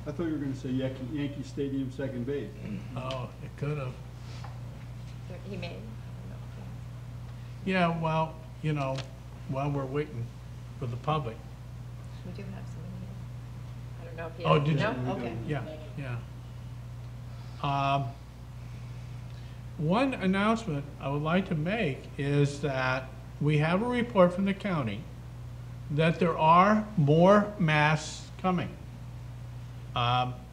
I thought you were gonna say Yankee Stadium second base. Oh, it could have. He may. Yeah, well, you know, while we're waiting for the public. We do have somebody here. I don't know if you. Oh, did you? No? Okay. Yeah. One announcement I would like to make is that we have a report from the county that there are more masks coming.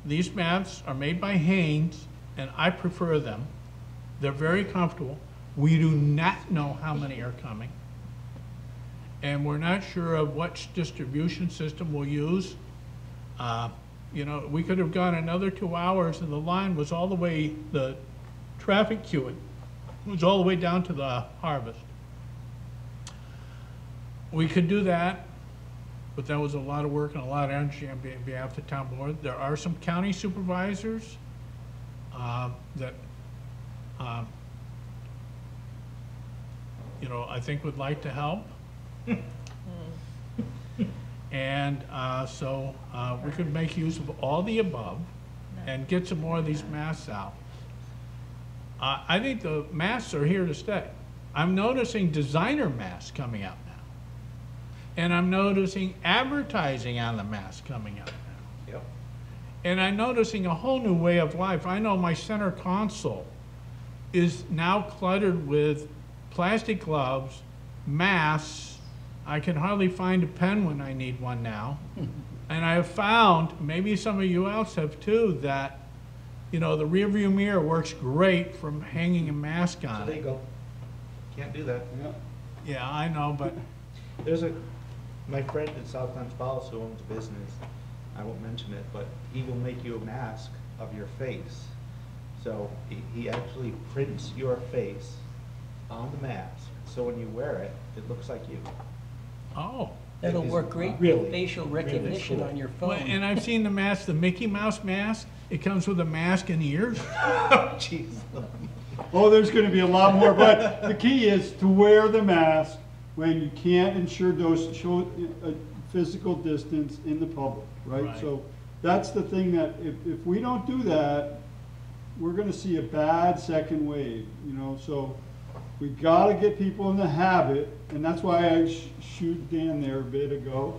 These masks are made by Hanes, and I prefer them. They're very comfortable. We do not know how many are coming. And we're not sure of which distribution system we'll use. You know, we could have gone another 2 hours and the line was all the way, the traffic queuing was all the way down to the harvest. We could do that, but that was a lot of work and a lot of energy on behalf of the town board. There are some county supervisors that, you know, I think would like to help. And so we could make use of all the above and get some more of these masks out. I think the masks are here to stay. I'm noticing designer masks coming out now. And I'm noticing advertising on the mask coming out now. Yep. And I'm noticing a whole new way of life. I know my center console is now cluttered with plastic gloves, masks. I can hardly find a pen when I need one now. And I have found, maybe some of you else have too, that, you know, the rear view mirror works great from hanging a mask So on there you it. go. Can't do that. Yeah. Yeah, I know, but There's my friend in South Glens Falls who owns a business, I won't mention it, but he will make you a mask of your face. So he actually prints your face on the mask, so when you wear it, it looks like you. oh. That'll It is work great really, with facial recognition cool. on your Well, phone. and I've seen the mask, the Mickey Mouse mask. It comes with a mask and ears. Oh, jeez. Oh, there's gonna be a lot more, but the key is to wear the mask when you can't ensure show physical distance in the public, right? Right. So that's the thing that if we don't do that, we're gonna see a bad second wave, you know, so we gotta get people in the habit, and that's why I shoot Dan there a bit ago.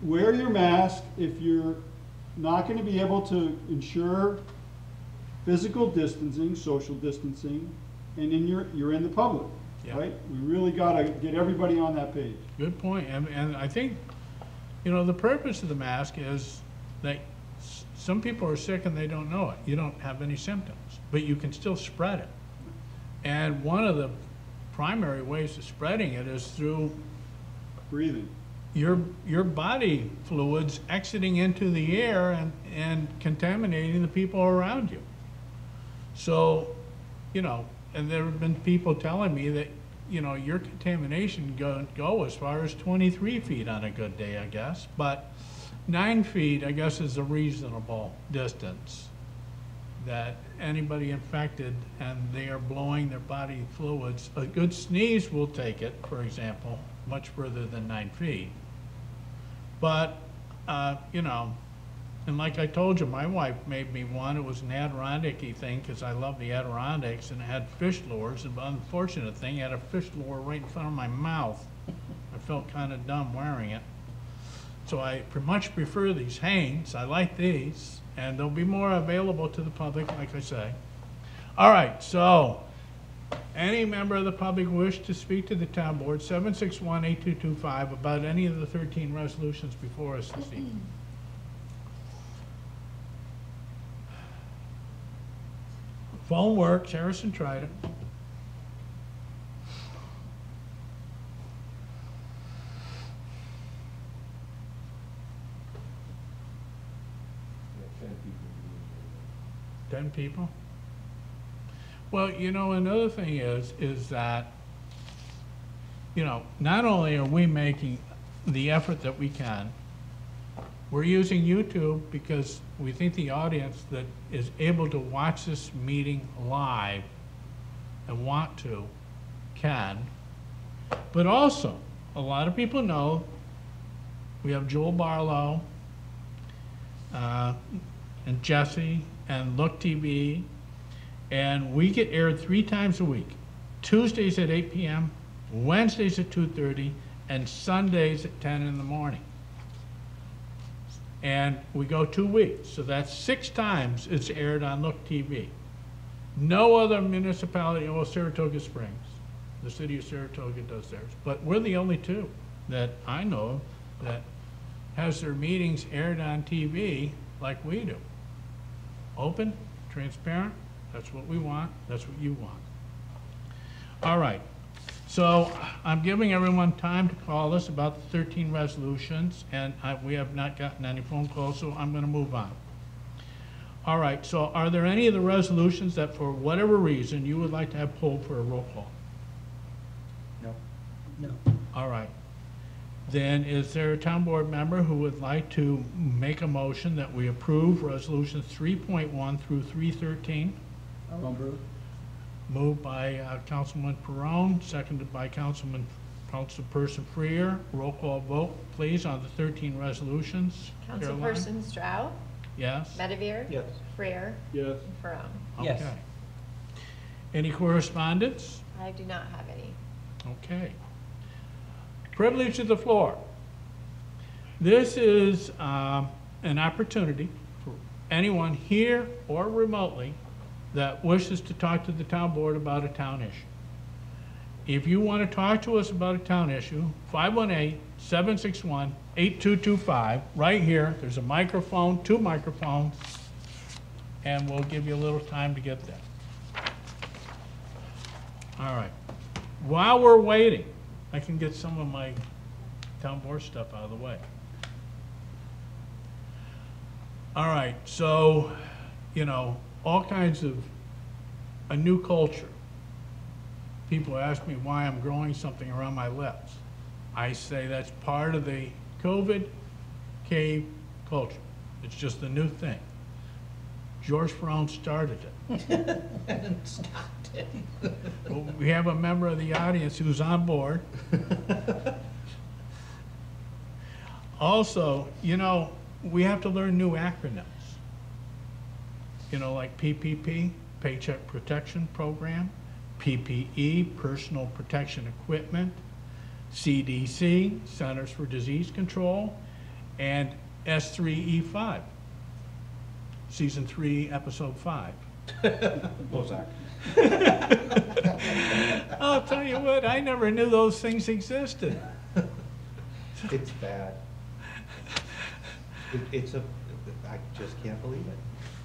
Wear your mask if you're not gonna be able to ensure physical distancing, social distancing, and then you're in the public, Yeah. right? We really gotta get everybody on that page. Good point. And I think, you know, the purpose of the mask is that some people are sick and they don't know it. You don't have any symptoms, but you can still spread it. And one of the primary ways of spreading it is through Breathing. your body fluids exiting into the air and contaminating the people around you. So, you know, and there have been people telling me that, you know, your contamination go as far as 23 feet on a good day, I guess. But 9 feet, I guess, is a reasonable distance that anybody infected and they are blowing their body fluids, a good sneeze will take it, for example, much further than 9 feet. But, you know, and like I told you, my wife made me one. It was an Adirondack-y thing because I love the Adirondacks, and it had fish lures. And the unfortunate thing, it had a fish lure right in front of my mouth. I felt kind of dumb wearing it. So I much prefer these Hanes. I like these, and there'll be more available to the public, like I say. All right, so any member of the public wish to speak to the town board, 761-8225, about any of the 13 resolutions before us this evening. Phone works. Harrison tried it. Yeah, 10 people. 10 people? Well, you know, another thing is that, you know, not only are we making the effort that we can, we're using YouTube because we think the audience that is able to watch this meeting live and want to can. But also, a lot of people know we have Joel Barlow and Jesse and Look TV, and we get aired 3 times a week. Tuesdays at 8 p.m., Wednesdays at 2:30, and Sundays at 10 in the morning. And we go 2 weeks, so that's 6 times it's aired on Look TV. No other municipality, well, Saratoga Springs, the city of Saratoga does theirs, but we're the only 2 that I know of that has their meetings aired on TV like we do. Open, transparent, that's what we want, that's what you want. All right, so I'm giving everyone time to call us about the 13 resolutions, and we have not gotten any phone calls, so I'm going to move on. All right, so are there any of the resolutions that for whatever reason you would like to have pulled for a roll call? No. No. All right. Then is there a town board member who would like to make a motion that we approve resolutions 3.1 through 313? Moved by Councilman Perone, seconded by Councilperson Freer. Roll call vote, please, on the 13 resolutions. Caroline? Councilperson Stroud, Yes? Medevere. Yes. Freer, Yes. and Ferone. Yes. Okay. Any correspondence? I do not have any. Okay. Privilege of the floor. This is an opportunity for anyone here or remotely that wishes to talk to the town board about a town issue. If you want to talk to us about a town issue, 518-761-8225, right here. There's a microphone, 2 microphones, and we'll give you a little time to get there. All right. While we're waiting, I can get some of my town board stuff out of the way. All right, so, you know, all kinds of a new culture. People ask me why I'm growing something around my lips. I say that's part of the COVID cave culture. It's just a new thing. George Ferone started it. And stopped it. Well, we have a member of the audience who's on board. Also, you know, we have to learn new acronyms. You know, like PPP, Paycheck Protection Program, PPE, Personal Protection Equipment, CDC, Centers for Disease Control, and S3E5, Season 3, Episode 5. Bozak. I'll tell you what, I never knew those things existed. It's bad. I just can't believe it.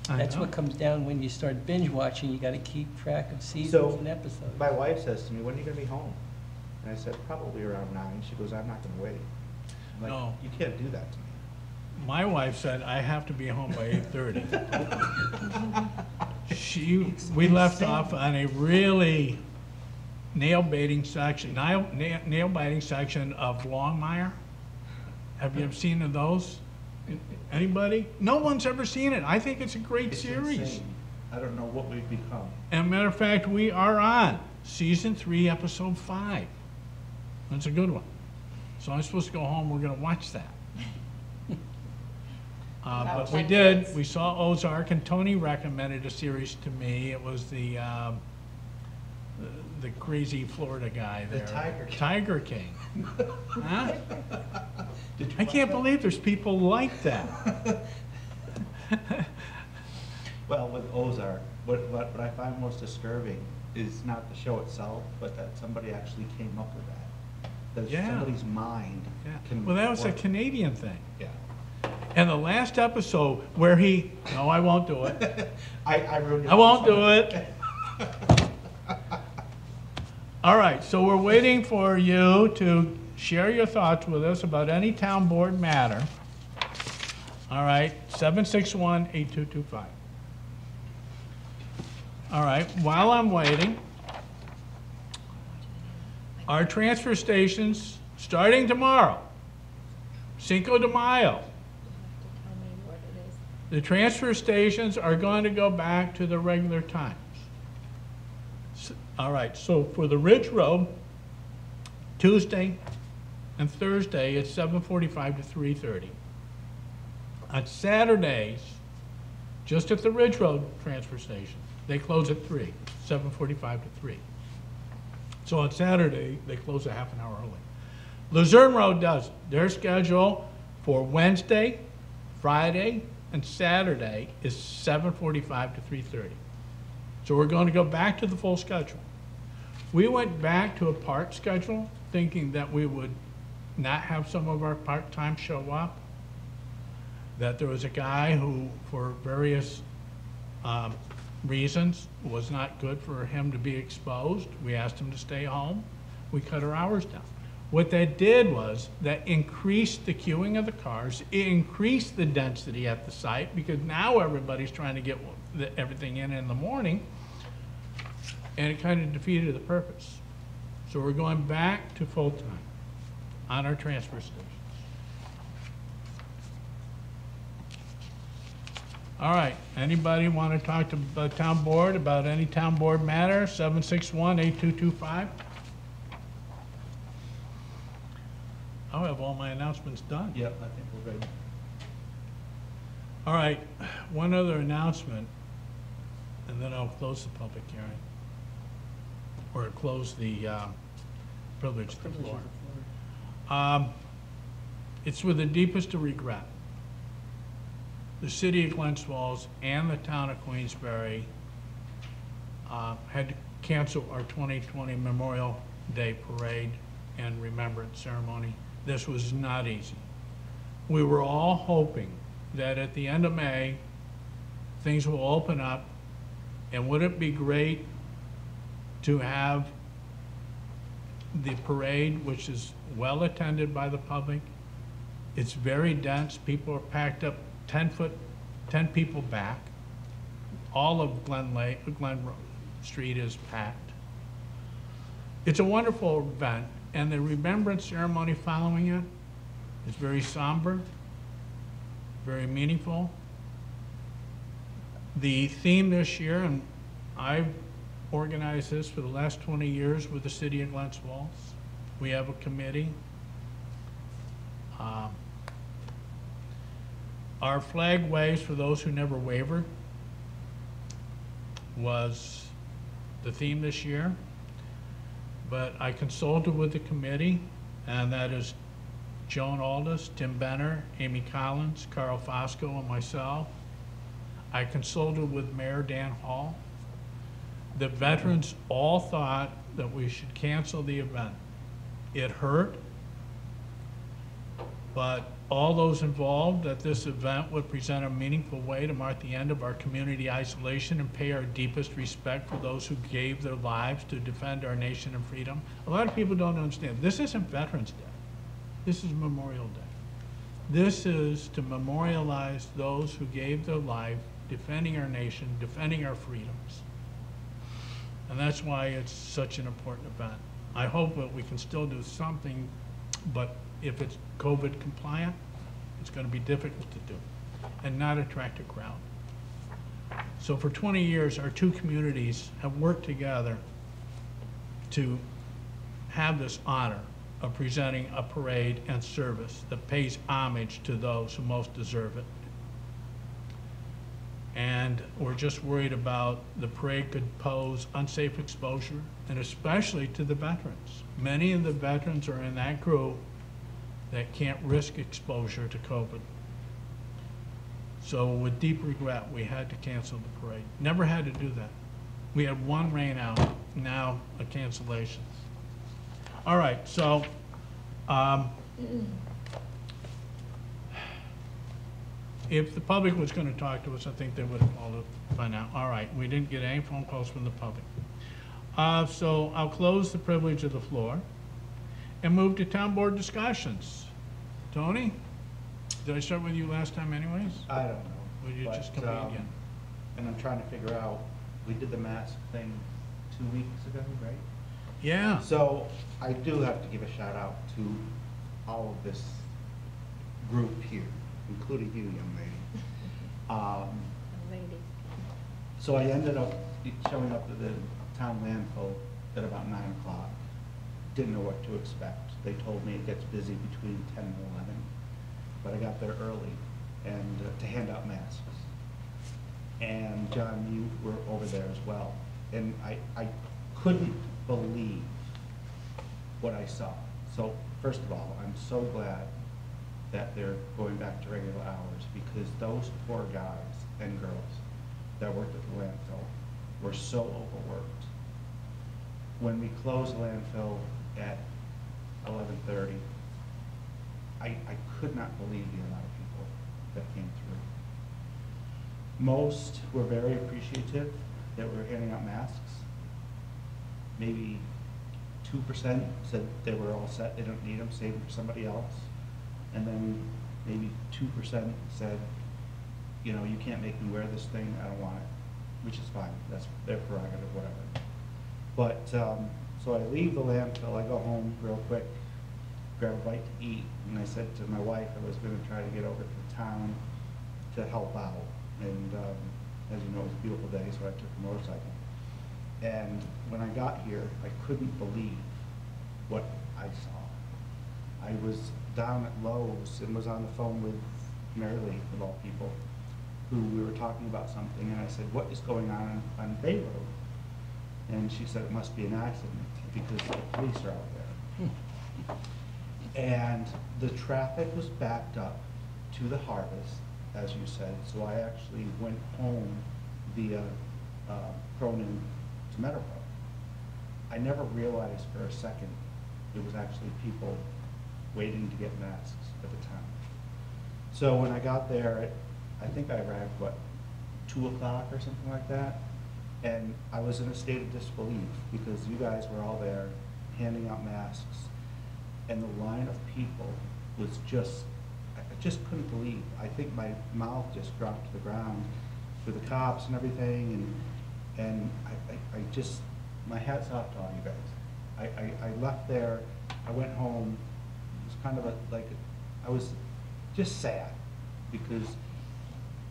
That's what comes down when you start binge watching. You got to keep track of seasons So, and episodes. my wife says to me, when are you going to be home? And I said, probably around 9. She goes, I'm not going to wait. I'm like, No. you can't do that to me. My wife said I have to be home by 8:30. We left off on a really nail-biting section of Longmire. Have you ever seen of those? Anybody? No one's ever seen it. I think it's a great It's series. insane. I don't know what we've become. And matter of fact, we are on season 3, episode 5. That's a good one. So I'm supposed to go home, we're gonna watch that. But we did, we saw Ozark, and Tony recommended a series to me. It was the crazy Florida guy The there. Tiger King. Tiger King. Huh? Did you I watch can't that? believe there's people like that. Well, with Ozark, what I find most disturbing is not the show itself, but that somebody actually came up with that. That Yeah. somebody's mind Yeah. can. Well, that was a work. Canadian thing. Yeah. And the last episode where no, I won't do it. I ruined it. I won't do it. All right, so we're waiting for you to share your thoughts with us about any town board matter. All right, 761-8225. All right, while I'm waiting, our transfer stations, starting tomorrow, Cinco de Mayo, the transfer stations are going to go back to the regular times. All right, so for the Ridge Road, Tuesday and Thursday, it's 7:45 to 3:30. On Saturdays, just at the Ridge Road transfer station, they close at 3, 7:45 to 3. So on Saturday, they close a half an hour early. Luzerne Road does. Their schedule for Wednesday, Friday, and Saturday is 7:45 to 3:30. So we're going to go back to the full schedule. We went back to a part schedule thinking that we would not have some of our part-time show up, that there was a guy who, for various reasons, was not good for him to be exposed. We asked him to stay home. We cut our hours down. What that did was that increased the queuing of the cars, it increased the density at the site, because now everybody's trying to get everything in the morning, and it kind of defeated the purpose. So we're going back to full-time on our transfer stations. All right, anybody want to talk to the town board about any town board matter? 761-8225. I'll have all my announcements done. Yep, I think we're ready. All right, one other announcement, and then I'll close the public hearing, or close the privilege to the floor. It's with the deepest of regret. The city of Glens Falls and the town of Queensberry had to cancel our 2020 Memorial Day Parade and Remembrance Ceremony. This was not easy. We were all hoping that at the end of May, things will open up, and would it be great to have the parade, which is well attended by the public. It's very dense. People are packed up 10 people back. All of Glen Street is packed. It's a wonderful event, and the remembrance ceremony following it is very somber, very meaningful. The theme this year, and I've organized this for the last 20 years with the city of Glens Falls. We have a committee. Our flag waves for those who never waver was the theme this year, but I consulted with the committee, and that is Joan Aldis, Tim Benner, Amy Collins, Carl Fosco, and myself. I consulted with Mayor Dan Hall. The veterans all thought that we should cancel the event. It hurt, but all those involved that this event would present a meaningful way to mark the end of our community isolation and pay our deepest respect for those who gave their lives to defend our nation and freedom. A lot of people don't understand. This isn't Veterans Day. This is Memorial Day. This is to memorialize those who gave their life defending our nation, defending our freedoms. And that's why it's such an important event. I hope that we can still do something, but if it's COVID compliant, It's going to be difficult to do and not attract a crowd. So for 20 years, our two communities have worked together to have this honor of presenting a parade and service that pays homage to those who most deserve it. And we're just worried about the parade could pose unsafe exposure, and especially to the veterans. Many of the veterans are in that group that can't risk exposure to COVID. So with deep regret, we had to cancel the parade. Never had to do that. We had one rain out, now a cancellation. All right, so if the public was going to talk to us, I think they would have called it by now. All right, we didn't get any phone calls from the public. So I'll close the privilege of the floor and move to town board discussions. Tony, did I start with you last time anyways? I don't know. Would you but, just come in again? And I'm trying to figure out, we did the mask thing 2 weeks ago, right? Yeah. So I do have to give a shout out to all of this group here, including you, young lady. Lady. So I ended up showing up at the town landfill at about 9 o'clock. Didn't know what to expect. They told me it gets busy between 10 and 11, but I got there early and to hand out masks. And John, you were over there as well. And I couldn't believe what I saw. So first of all, I'm so glad that they're going back to regular hours, because those poor guys and girls that worked at the landfill were so overworked. When we closed the landfill at 11:30, I could not believe the amount of people that came through. Most were very appreciative that we were handing out masks. Maybe 2% said they were all set, they don't need them, save them for somebody else. And then maybe 2% said, you know, you can't make me wear this thing, I don't want it, which is fine, that's their prerogative, whatever. But, so I leave the landfill, I go home real quick, grab a bite to eat, and I said to my wife I was gonna try to get over to town to help out. And as you know, it was a beautiful day, so I took a motorcycle. And when I got here, I couldn't believe what I saw. I was down at Lowe's and was on the phone with Mary Lee, of all people, who we were talking about something, and I said, what is going on Bay Road? And she said, it must be an accident, because the police are out there. And the traffic was backed up to the Harvest, as you said, so I actually went home via Cronin to Meadowbrook. I never realized for a second it was actually people waiting to get masks at the time. So when I got there, I think I arrived, what, 2 o'clock or something like that? And I was in a state of disbelief, because you guys were all there handing out masks, and the line of people was just, I just couldn't believe. I think my mouth just dropped to the ground with the cops and everything, and I just, my hat's off to all you guys. I left there, I went home, it was kind of I was just sad, because,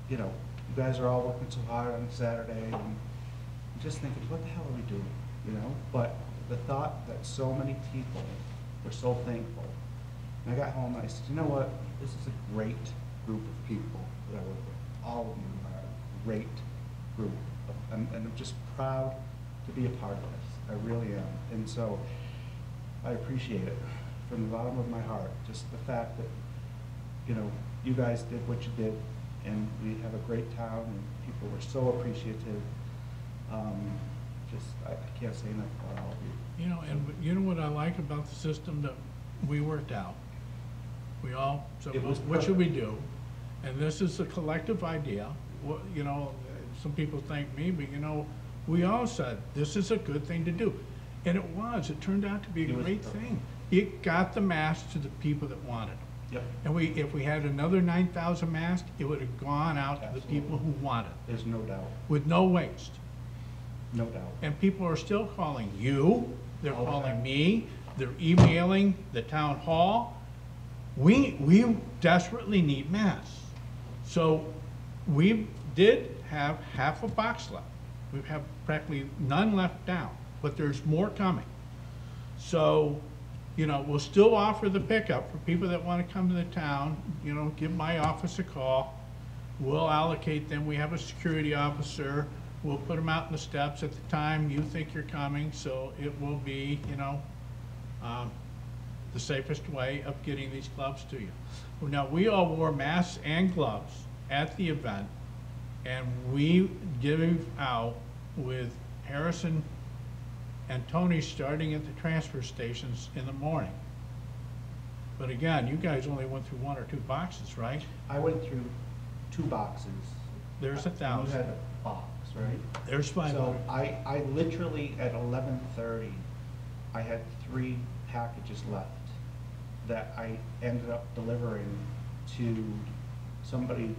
you know, you guys are all working so hard on Saturday, and I'm just thinking, what the hell are we doing, you know? But the thought that so many people were so thankful. And I got home and I said, you know what? This is a great group of people that I work with. All of you are a great group. And I'm just proud to be a part of this. I really am. And so I appreciate it from the bottom of my heart. Just the fact that, you know, you guys did what you did, and we have a great town, and people were so appreciative. I can't say enough about all of you. You know, and you know what I like about the system that we worked out? We all said, well, what should we do? And this is a collective idea. You know, some people thank me, but you know, we all said, this is a good thing to do. And it was. It turned out to be a great thing. It got the masks to the people that wanted them. Yep. And if we had another 9,000 masks, it would have gone out to the people who wanted it. There's no doubt. With no waste. No doubt. And people are still calling you, they're All the calling time. me, they're emailing the town hall. we desperately need masks. So we did have half a box left. We have practically none left down, but there's more coming. So, you know, we'll still offer the pickup for people that want to come to the town. You know, give my office a call. We'll allocate them. We have a security officer. We'll put them out in the steps at the time you think you're coming, so it will be, you know, the safest way of getting these gloves to you. Now, we all wore masks and gloves at the event, and we gave out with Harrison and Tony starting at the transfer stations in the morning. But again, you guys only went through 1 or 2 boxes, right? I went through 2 boxes. There's You 1,000. had a box, right? There's 500. So I literally, at 11:30, I had 3 packages left that I ended up delivering to somebody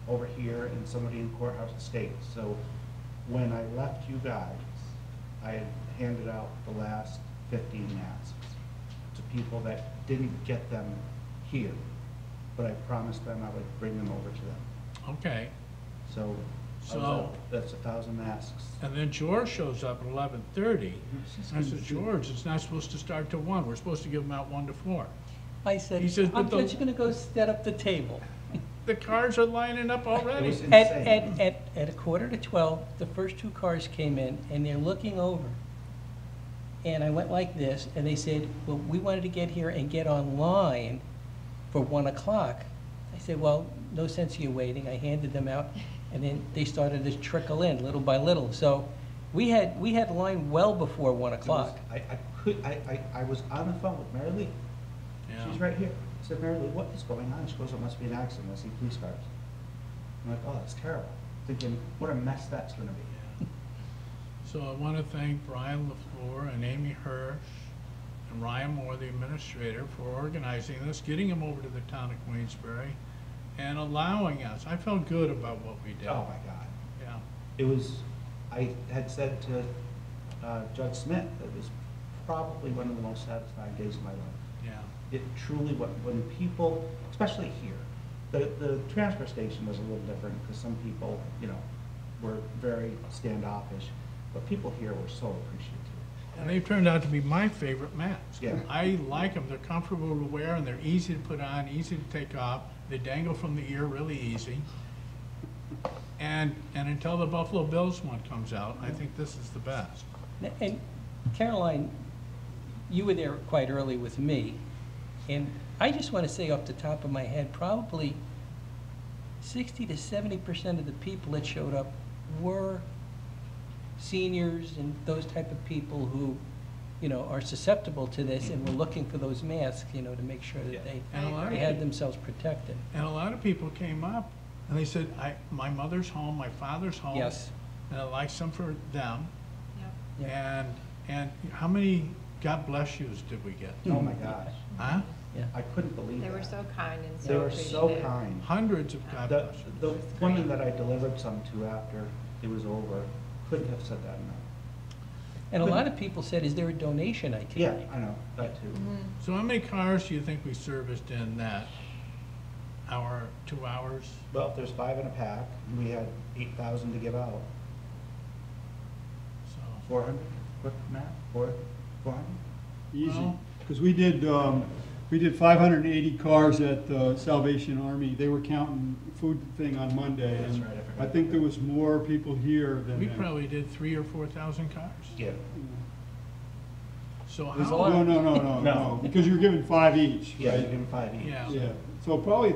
over here and somebody in Courthouse Estates. So when I left you guys, I had handed out the last 15 masks to people that didn't get them here, but I promised them I would bring them over to them. Okay. So that's 1,000 masks. And then George shows up at 11:30. Mm-hmm. I said, George, it's not supposed to start till 1. We're supposed to give them out 1 to 4. I said, He says, I'm but the- just gonna go set up the table. The cars are lining up It already. was At, insane. at 11:45, the first 2 cars came in, and they're looking over. And I went like this, and they said, well, we wanted to get here and get online for 1 o'clock. I said, well, no sense of you waiting. I handed them out, and then they started to trickle in little by little. So we had line well before 1 o'clock. I was on the phone with Mary Lee. Yeah. She's right here. I said, Mary Lee, what is going on? She goes, it must be an accident. I see police cars. I'm like, oh, that's terrible. Thinking, what a mess that's gonna be. So I want to thank Brian LaFleur and Amy Hirsch and Ryan Moore, the administrator, for organizing this, getting them over to the town of Queensbury, and allowing us. I felt good about what we did. Oh, my God. Yeah. It was, I had said to Judge Smith, that it was probably one of the most satisfying days of my life. Yeah. It truly, when people, especially here, the transfer station was a little different because some people, you know, were very standoffish, but people here were so appreciative. And they've turned out to be my favorite masks. Yeah. I like them. They're comfortable to wear, and they're easy to put on, easy to take off. They dangle from the ear really easy. And until the Buffalo Bills one comes out, I think this is the best. And Caroline, you were there quite early with me, and I just want to say off the top of my head, probably 60 to 70% of the people that showed up were seniors and those type of people who, you know, are susceptible to this and were looking for those masks, you know, to make sure that And a lot they of had themselves protected. And a lot of people came up and they said, my mother's home, my father's home. Yes. And I'd like some for them. Yeah. And how many God bless yous did we get? Oh, my gosh. Huh? Yeah. I couldn't believe They that. were so kind and They so were so appreciative. kind. Hundreds of God The, bless yous. the woman that I delivered some to after it was over couldn't have said that enough. And a lot of people said, is there a donation I can Yeah, make? I know, that too. So how many cars do you think we serviced in that hour, 2 hours? Well, if there's 5 in a pack, we had 8,000 to give out. So, 400, quick math, 400? Easy, Well- because we did 580 cars at Salvation Army. They were counting food thing on Monday. That's and right, I forgot I think about there that. was more people here than we that. probably did 3,000 or 4,000 cars. Yeah. So There's a how? lot. No, No. because you're giving 5 each, Yeah, you right? give them 5 each. Yeah. Yeah, so probably,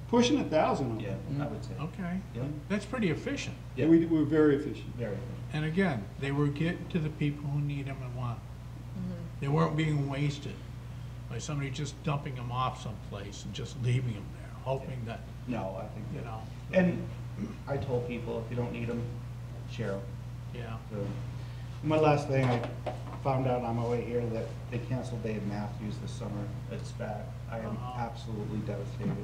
pushing 1,000. Yeah, I would say. Okay. Yeah. That's pretty efficient. Yeah. We're very efficient. Very good. And again, they were getting to the people who need them and want them. They weren't being wasted by somebody just dumping them off someplace and just leaving them there, hoping that, No, I think you that, know, and I told people, if you don't need them, share them. yeah. So, one last thing, I found out on my way here that they canceled Dave Matthews this summer at SPAC. I am Uh-oh. absolutely devastated.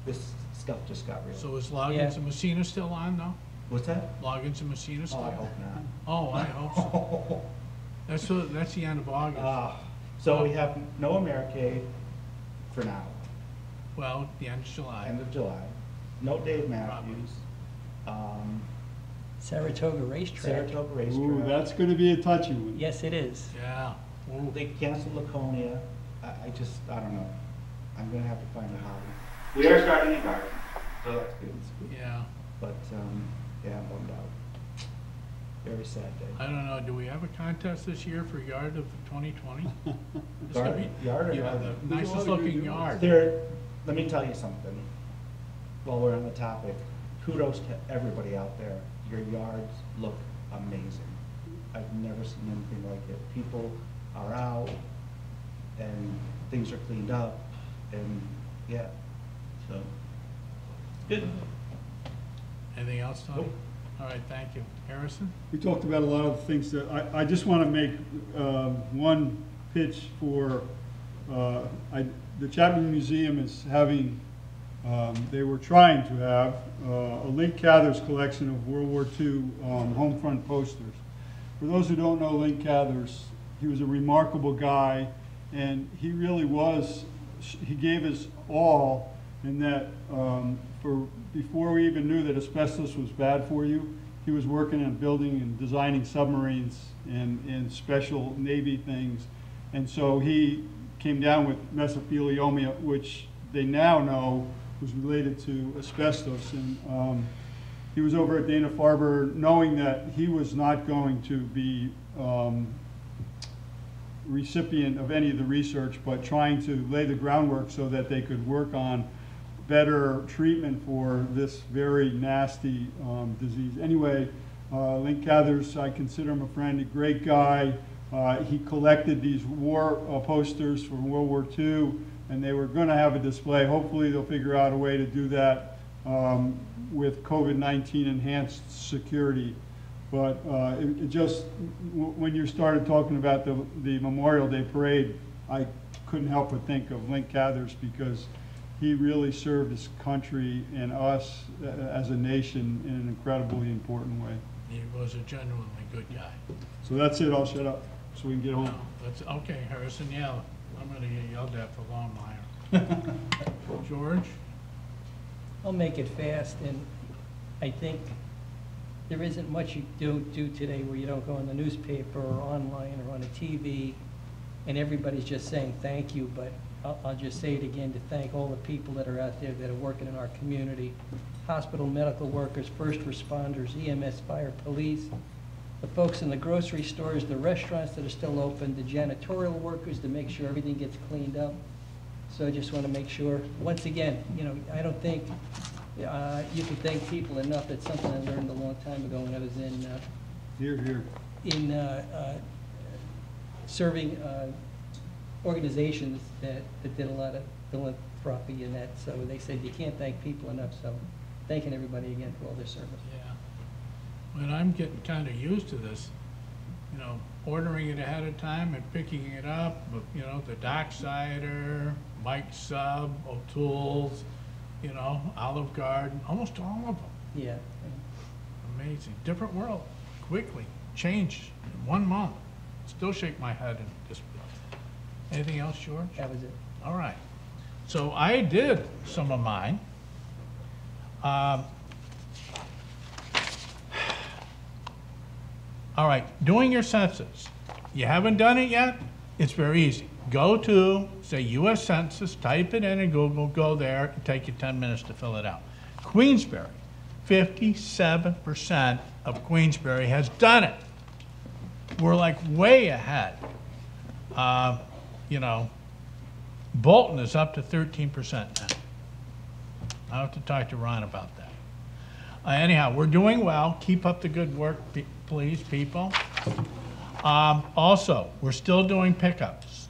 This stuff just got real. So is Loggins and Messina still on though? What's that? Loggins and Messina still Oh, I on? hope not. Oh, I hope so. That's the end of August. So we have no Americade for now, Well, the end of July. end of July. No Dave Matthews. Saratoga Racetrack. Saratoga Racetrack. Ooh, that's gonna be a touchy one. Yes, it is. Yeah. Ooh. They canceled Laconia. I don't know. I'm gonna have to find a hobby. We are starting a garden, so that's good. Yeah. But, yeah, I'm bummed out. Very sad day. I don't know, do we have a contest this year for yard of 2020? It's gonna Garden? be- Yard or Yeah, yard? the nicest looking yard. Let me tell you something, while we're on the topic, kudos to everybody out there. Your yards look amazing. I've never seen anything like it. People are out, and things are cleaned up, and, yeah, so. Good. Anything else, Tony? Nope. All right, thank you. Harrison? We talked about a lot of things that, I just want to make one pitch for, the Chapman Museum is having, they were trying to have a Link Cather's collection of World War II home front posters. For those who don't know Link Cathers, he was a remarkable guy, and he really was, he gave us all in that before we even knew that asbestos was bad for you, he was working on building and designing submarines and special Navy things. And so he came down with mesothelioma, which they now know was related to asbestos. And he was over at Dana-Farber knowing that he was not going to be recipient of any of the research, but trying to lay the groundwork so that they could work on better treatment for this very nasty disease. Anyway, Link Cathers, I consider him a friend, a great guy. He collected these war posters from World War II, and they were going to have a display. Hopefully they'll figure out a way to do that with COVID-19 enhanced security. But it just, when you started talking about the Memorial Day parade, I couldn't help but think of Link Cathers, because he really served his country and us as a nation in an incredibly important way. He was a genuinely good guy. So that's it, I'll shut up so we can get home. No, that's, okay, Harrison, yeah, I'm gonna get yelled at for Longmire. George? I'll make it fast, and I think there isn't much you don't do today where you don't go in the newspaper or online or on a TV, and everybody's just saying thank you, but I'll just say it again to thank all the people that are out there that are working in our community. Hospital medical workers, first responders, EMS, fire, police, the folks in the grocery stores, the restaurants that are still open, the janitorial workers to make sure everything gets cleaned up. So I just want to make sure, once again, you know, I don't think you can thank people enough. It's something I learned a long time ago when I was in serving organizations that did a lot of philanthropy in that. So they said you can't thank people enough. So thanking everybody again for all their service. Yeah. And I'm getting kind of used to this, you know, ordering it ahead of time and picking it up, you know, the Dock Cider, Mike's Sub, O'Toole's, you know, Olive Garden, almost all of them. Yeah. Amazing. Different world. Quickly. Changed in 1 month. Still shake my head in disbelief. Anything else, George? That was it. All right. So I did some of mine. All right, doing your census. You haven't done it yet? It's very easy. Go to, say, U.S. Census, type it in in Google, go there, it'll take you 10 minutes to fill it out. Queensberry, 57% of Queensberry has done it. We're like way ahead. You know, Bolton is up to 13% now. I'll have to talk to Ron about that. Anyhow, we're doing well. Keep up the good work, please, people. Also, we're still doing pickups.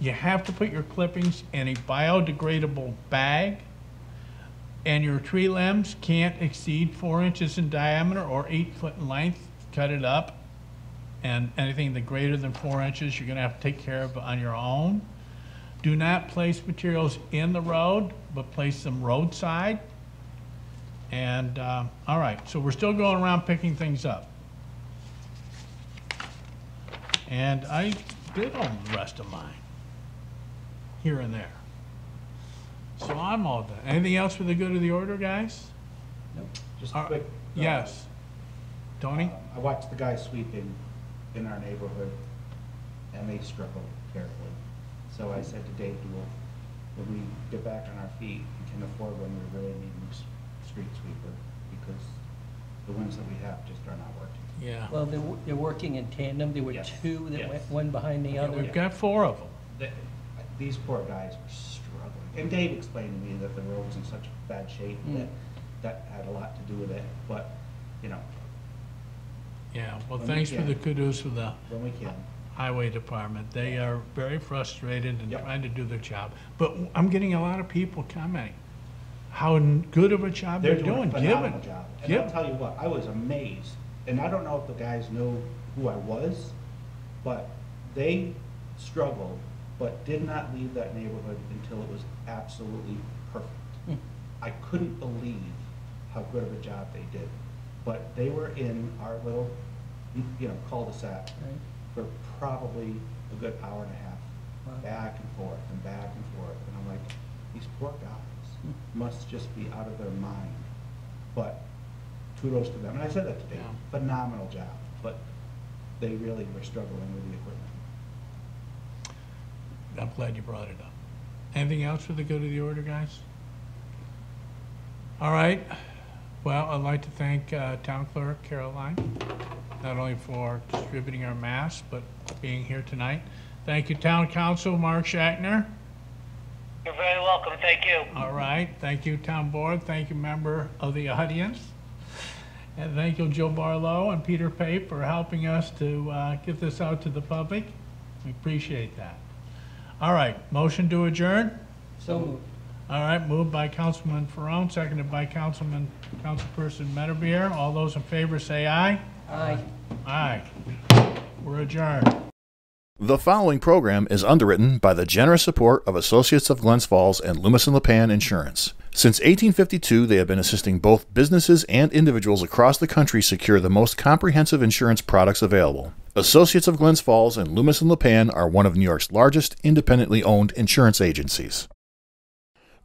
You have to put your clippings in a biodegradable bag, and your tree limbs can't exceed 4 inches in diameter or 8 foot in length. Cut it up, and anything that greater than 4 inches, you're gonna have to take care of on your own. Do not place materials in the road, but place them roadside. And, all right, so we're still going around picking things up. And I big old rest of mine, here and there. So I'm all done. Anything else for the good of the order, guys? Nope. Just a quick. Yes. Tony? I watched the guys sweeping in our neighborhood, and they struggled terribly. So I said to Dave Duell, when we get back on our feet and can afford one, we really need a new street sweeper, because the ones that we have just are not working. Yeah. Well, they're working in tandem. There were Yes. two that Yes. went one behind the other. We've got 4 of them. These poor guys were struggling. And Dave explained to me that the road was in such bad shape that had a lot to do with it. But, you know, Yeah, well, When thanks we for the can. kudos for the when we can. highway department. They are very frustrated and Yep. trying to do their job. But I'm getting a lot of people commenting how good of a job They're they're doing doing. a phenomenal job. And Give- I'll tell you what, I was amazed. And I don't know if the guys know who I was, but they struggled, but did not leave that neighborhood until it was absolutely perfect. I couldn't believe how good of a job they did. But they were in our little, you know, cul-de-sac Right. for probably a good hour and a half, Wow. back and forth and back and forth. And I'm like, these poor guys must just be out of their mind. But kudos to them. And I said that today, Yeah. phenomenal job. But they really were struggling with the equipment. I'm glad you brought it up. Anything else for the good of the order, guys? All right. Well, I'd like to thank Town Clerk Caroline, not only for distributing our masks, but being here tonight. Thank you, Town Council Mark Shackner. You're very welcome. Thank you. All right. Thank you, Town Board. Thank you, member of the audience. And thank you, Joe Barlow and Peter Pape, for helping us to get this out to the public. We appreciate that. All right. Motion to adjourn? So moved. All right, moved by Councilman Ferrone, seconded by Councilperson Metabier. All those in favor say aye. Aye. Aye. We're adjourned. The following program is underwritten by the generous support of Associates of Glens Falls and Loomis and Lipan Insurance. Since 1852, they have been assisting both businesses and individuals across the country secure the most comprehensive insurance products available. Associates of Glens Falls and Loomis and Lipan are one of New York's largest independently owned insurance agencies.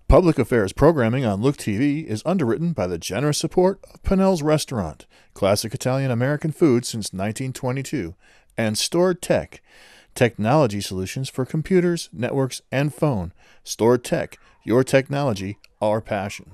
Public affairs programming on Look TV is underwritten by the generous support of Pinnell's Restaurant, classic Italian-American food since 1922, and Stored Tech, technology solutions for computers, networks, and phone. Stored Tech, your technology, our passion.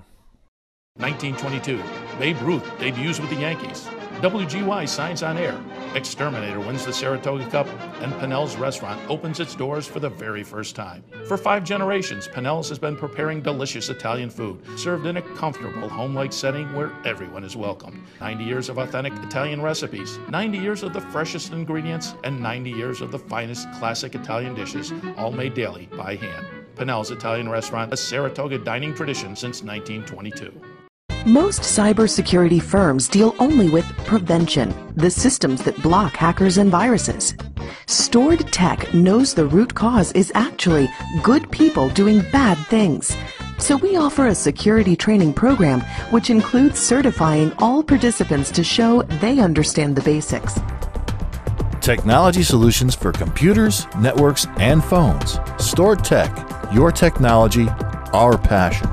1922, Babe Ruth debuts with the Yankees. WGY signs on air. Exterminator wins the Saratoga Cup, and Pinnell's Restaurant opens its doors for the very first time. For 5 generations, Pinnell's has been preparing delicious Italian food, served in a comfortable, home-like setting where everyone is welcomed. 90 years of authentic Italian recipes, 90 years of the freshest ingredients, and 90 years of the finest classic Italian dishes, all made daily by hand. Pinnell's Italian Restaurant, a Saratoga dining tradition since 1922. Most cybersecurity firms deal only with prevention, the systems that block hackers and viruses. Stored Tech knows the root cause is actually good people doing bad things. So we offer a security training program which includes certifying all participants to show they understand the basics. Technology solutions for computers, networks, and phones. Stored Tech, your technology, our passion.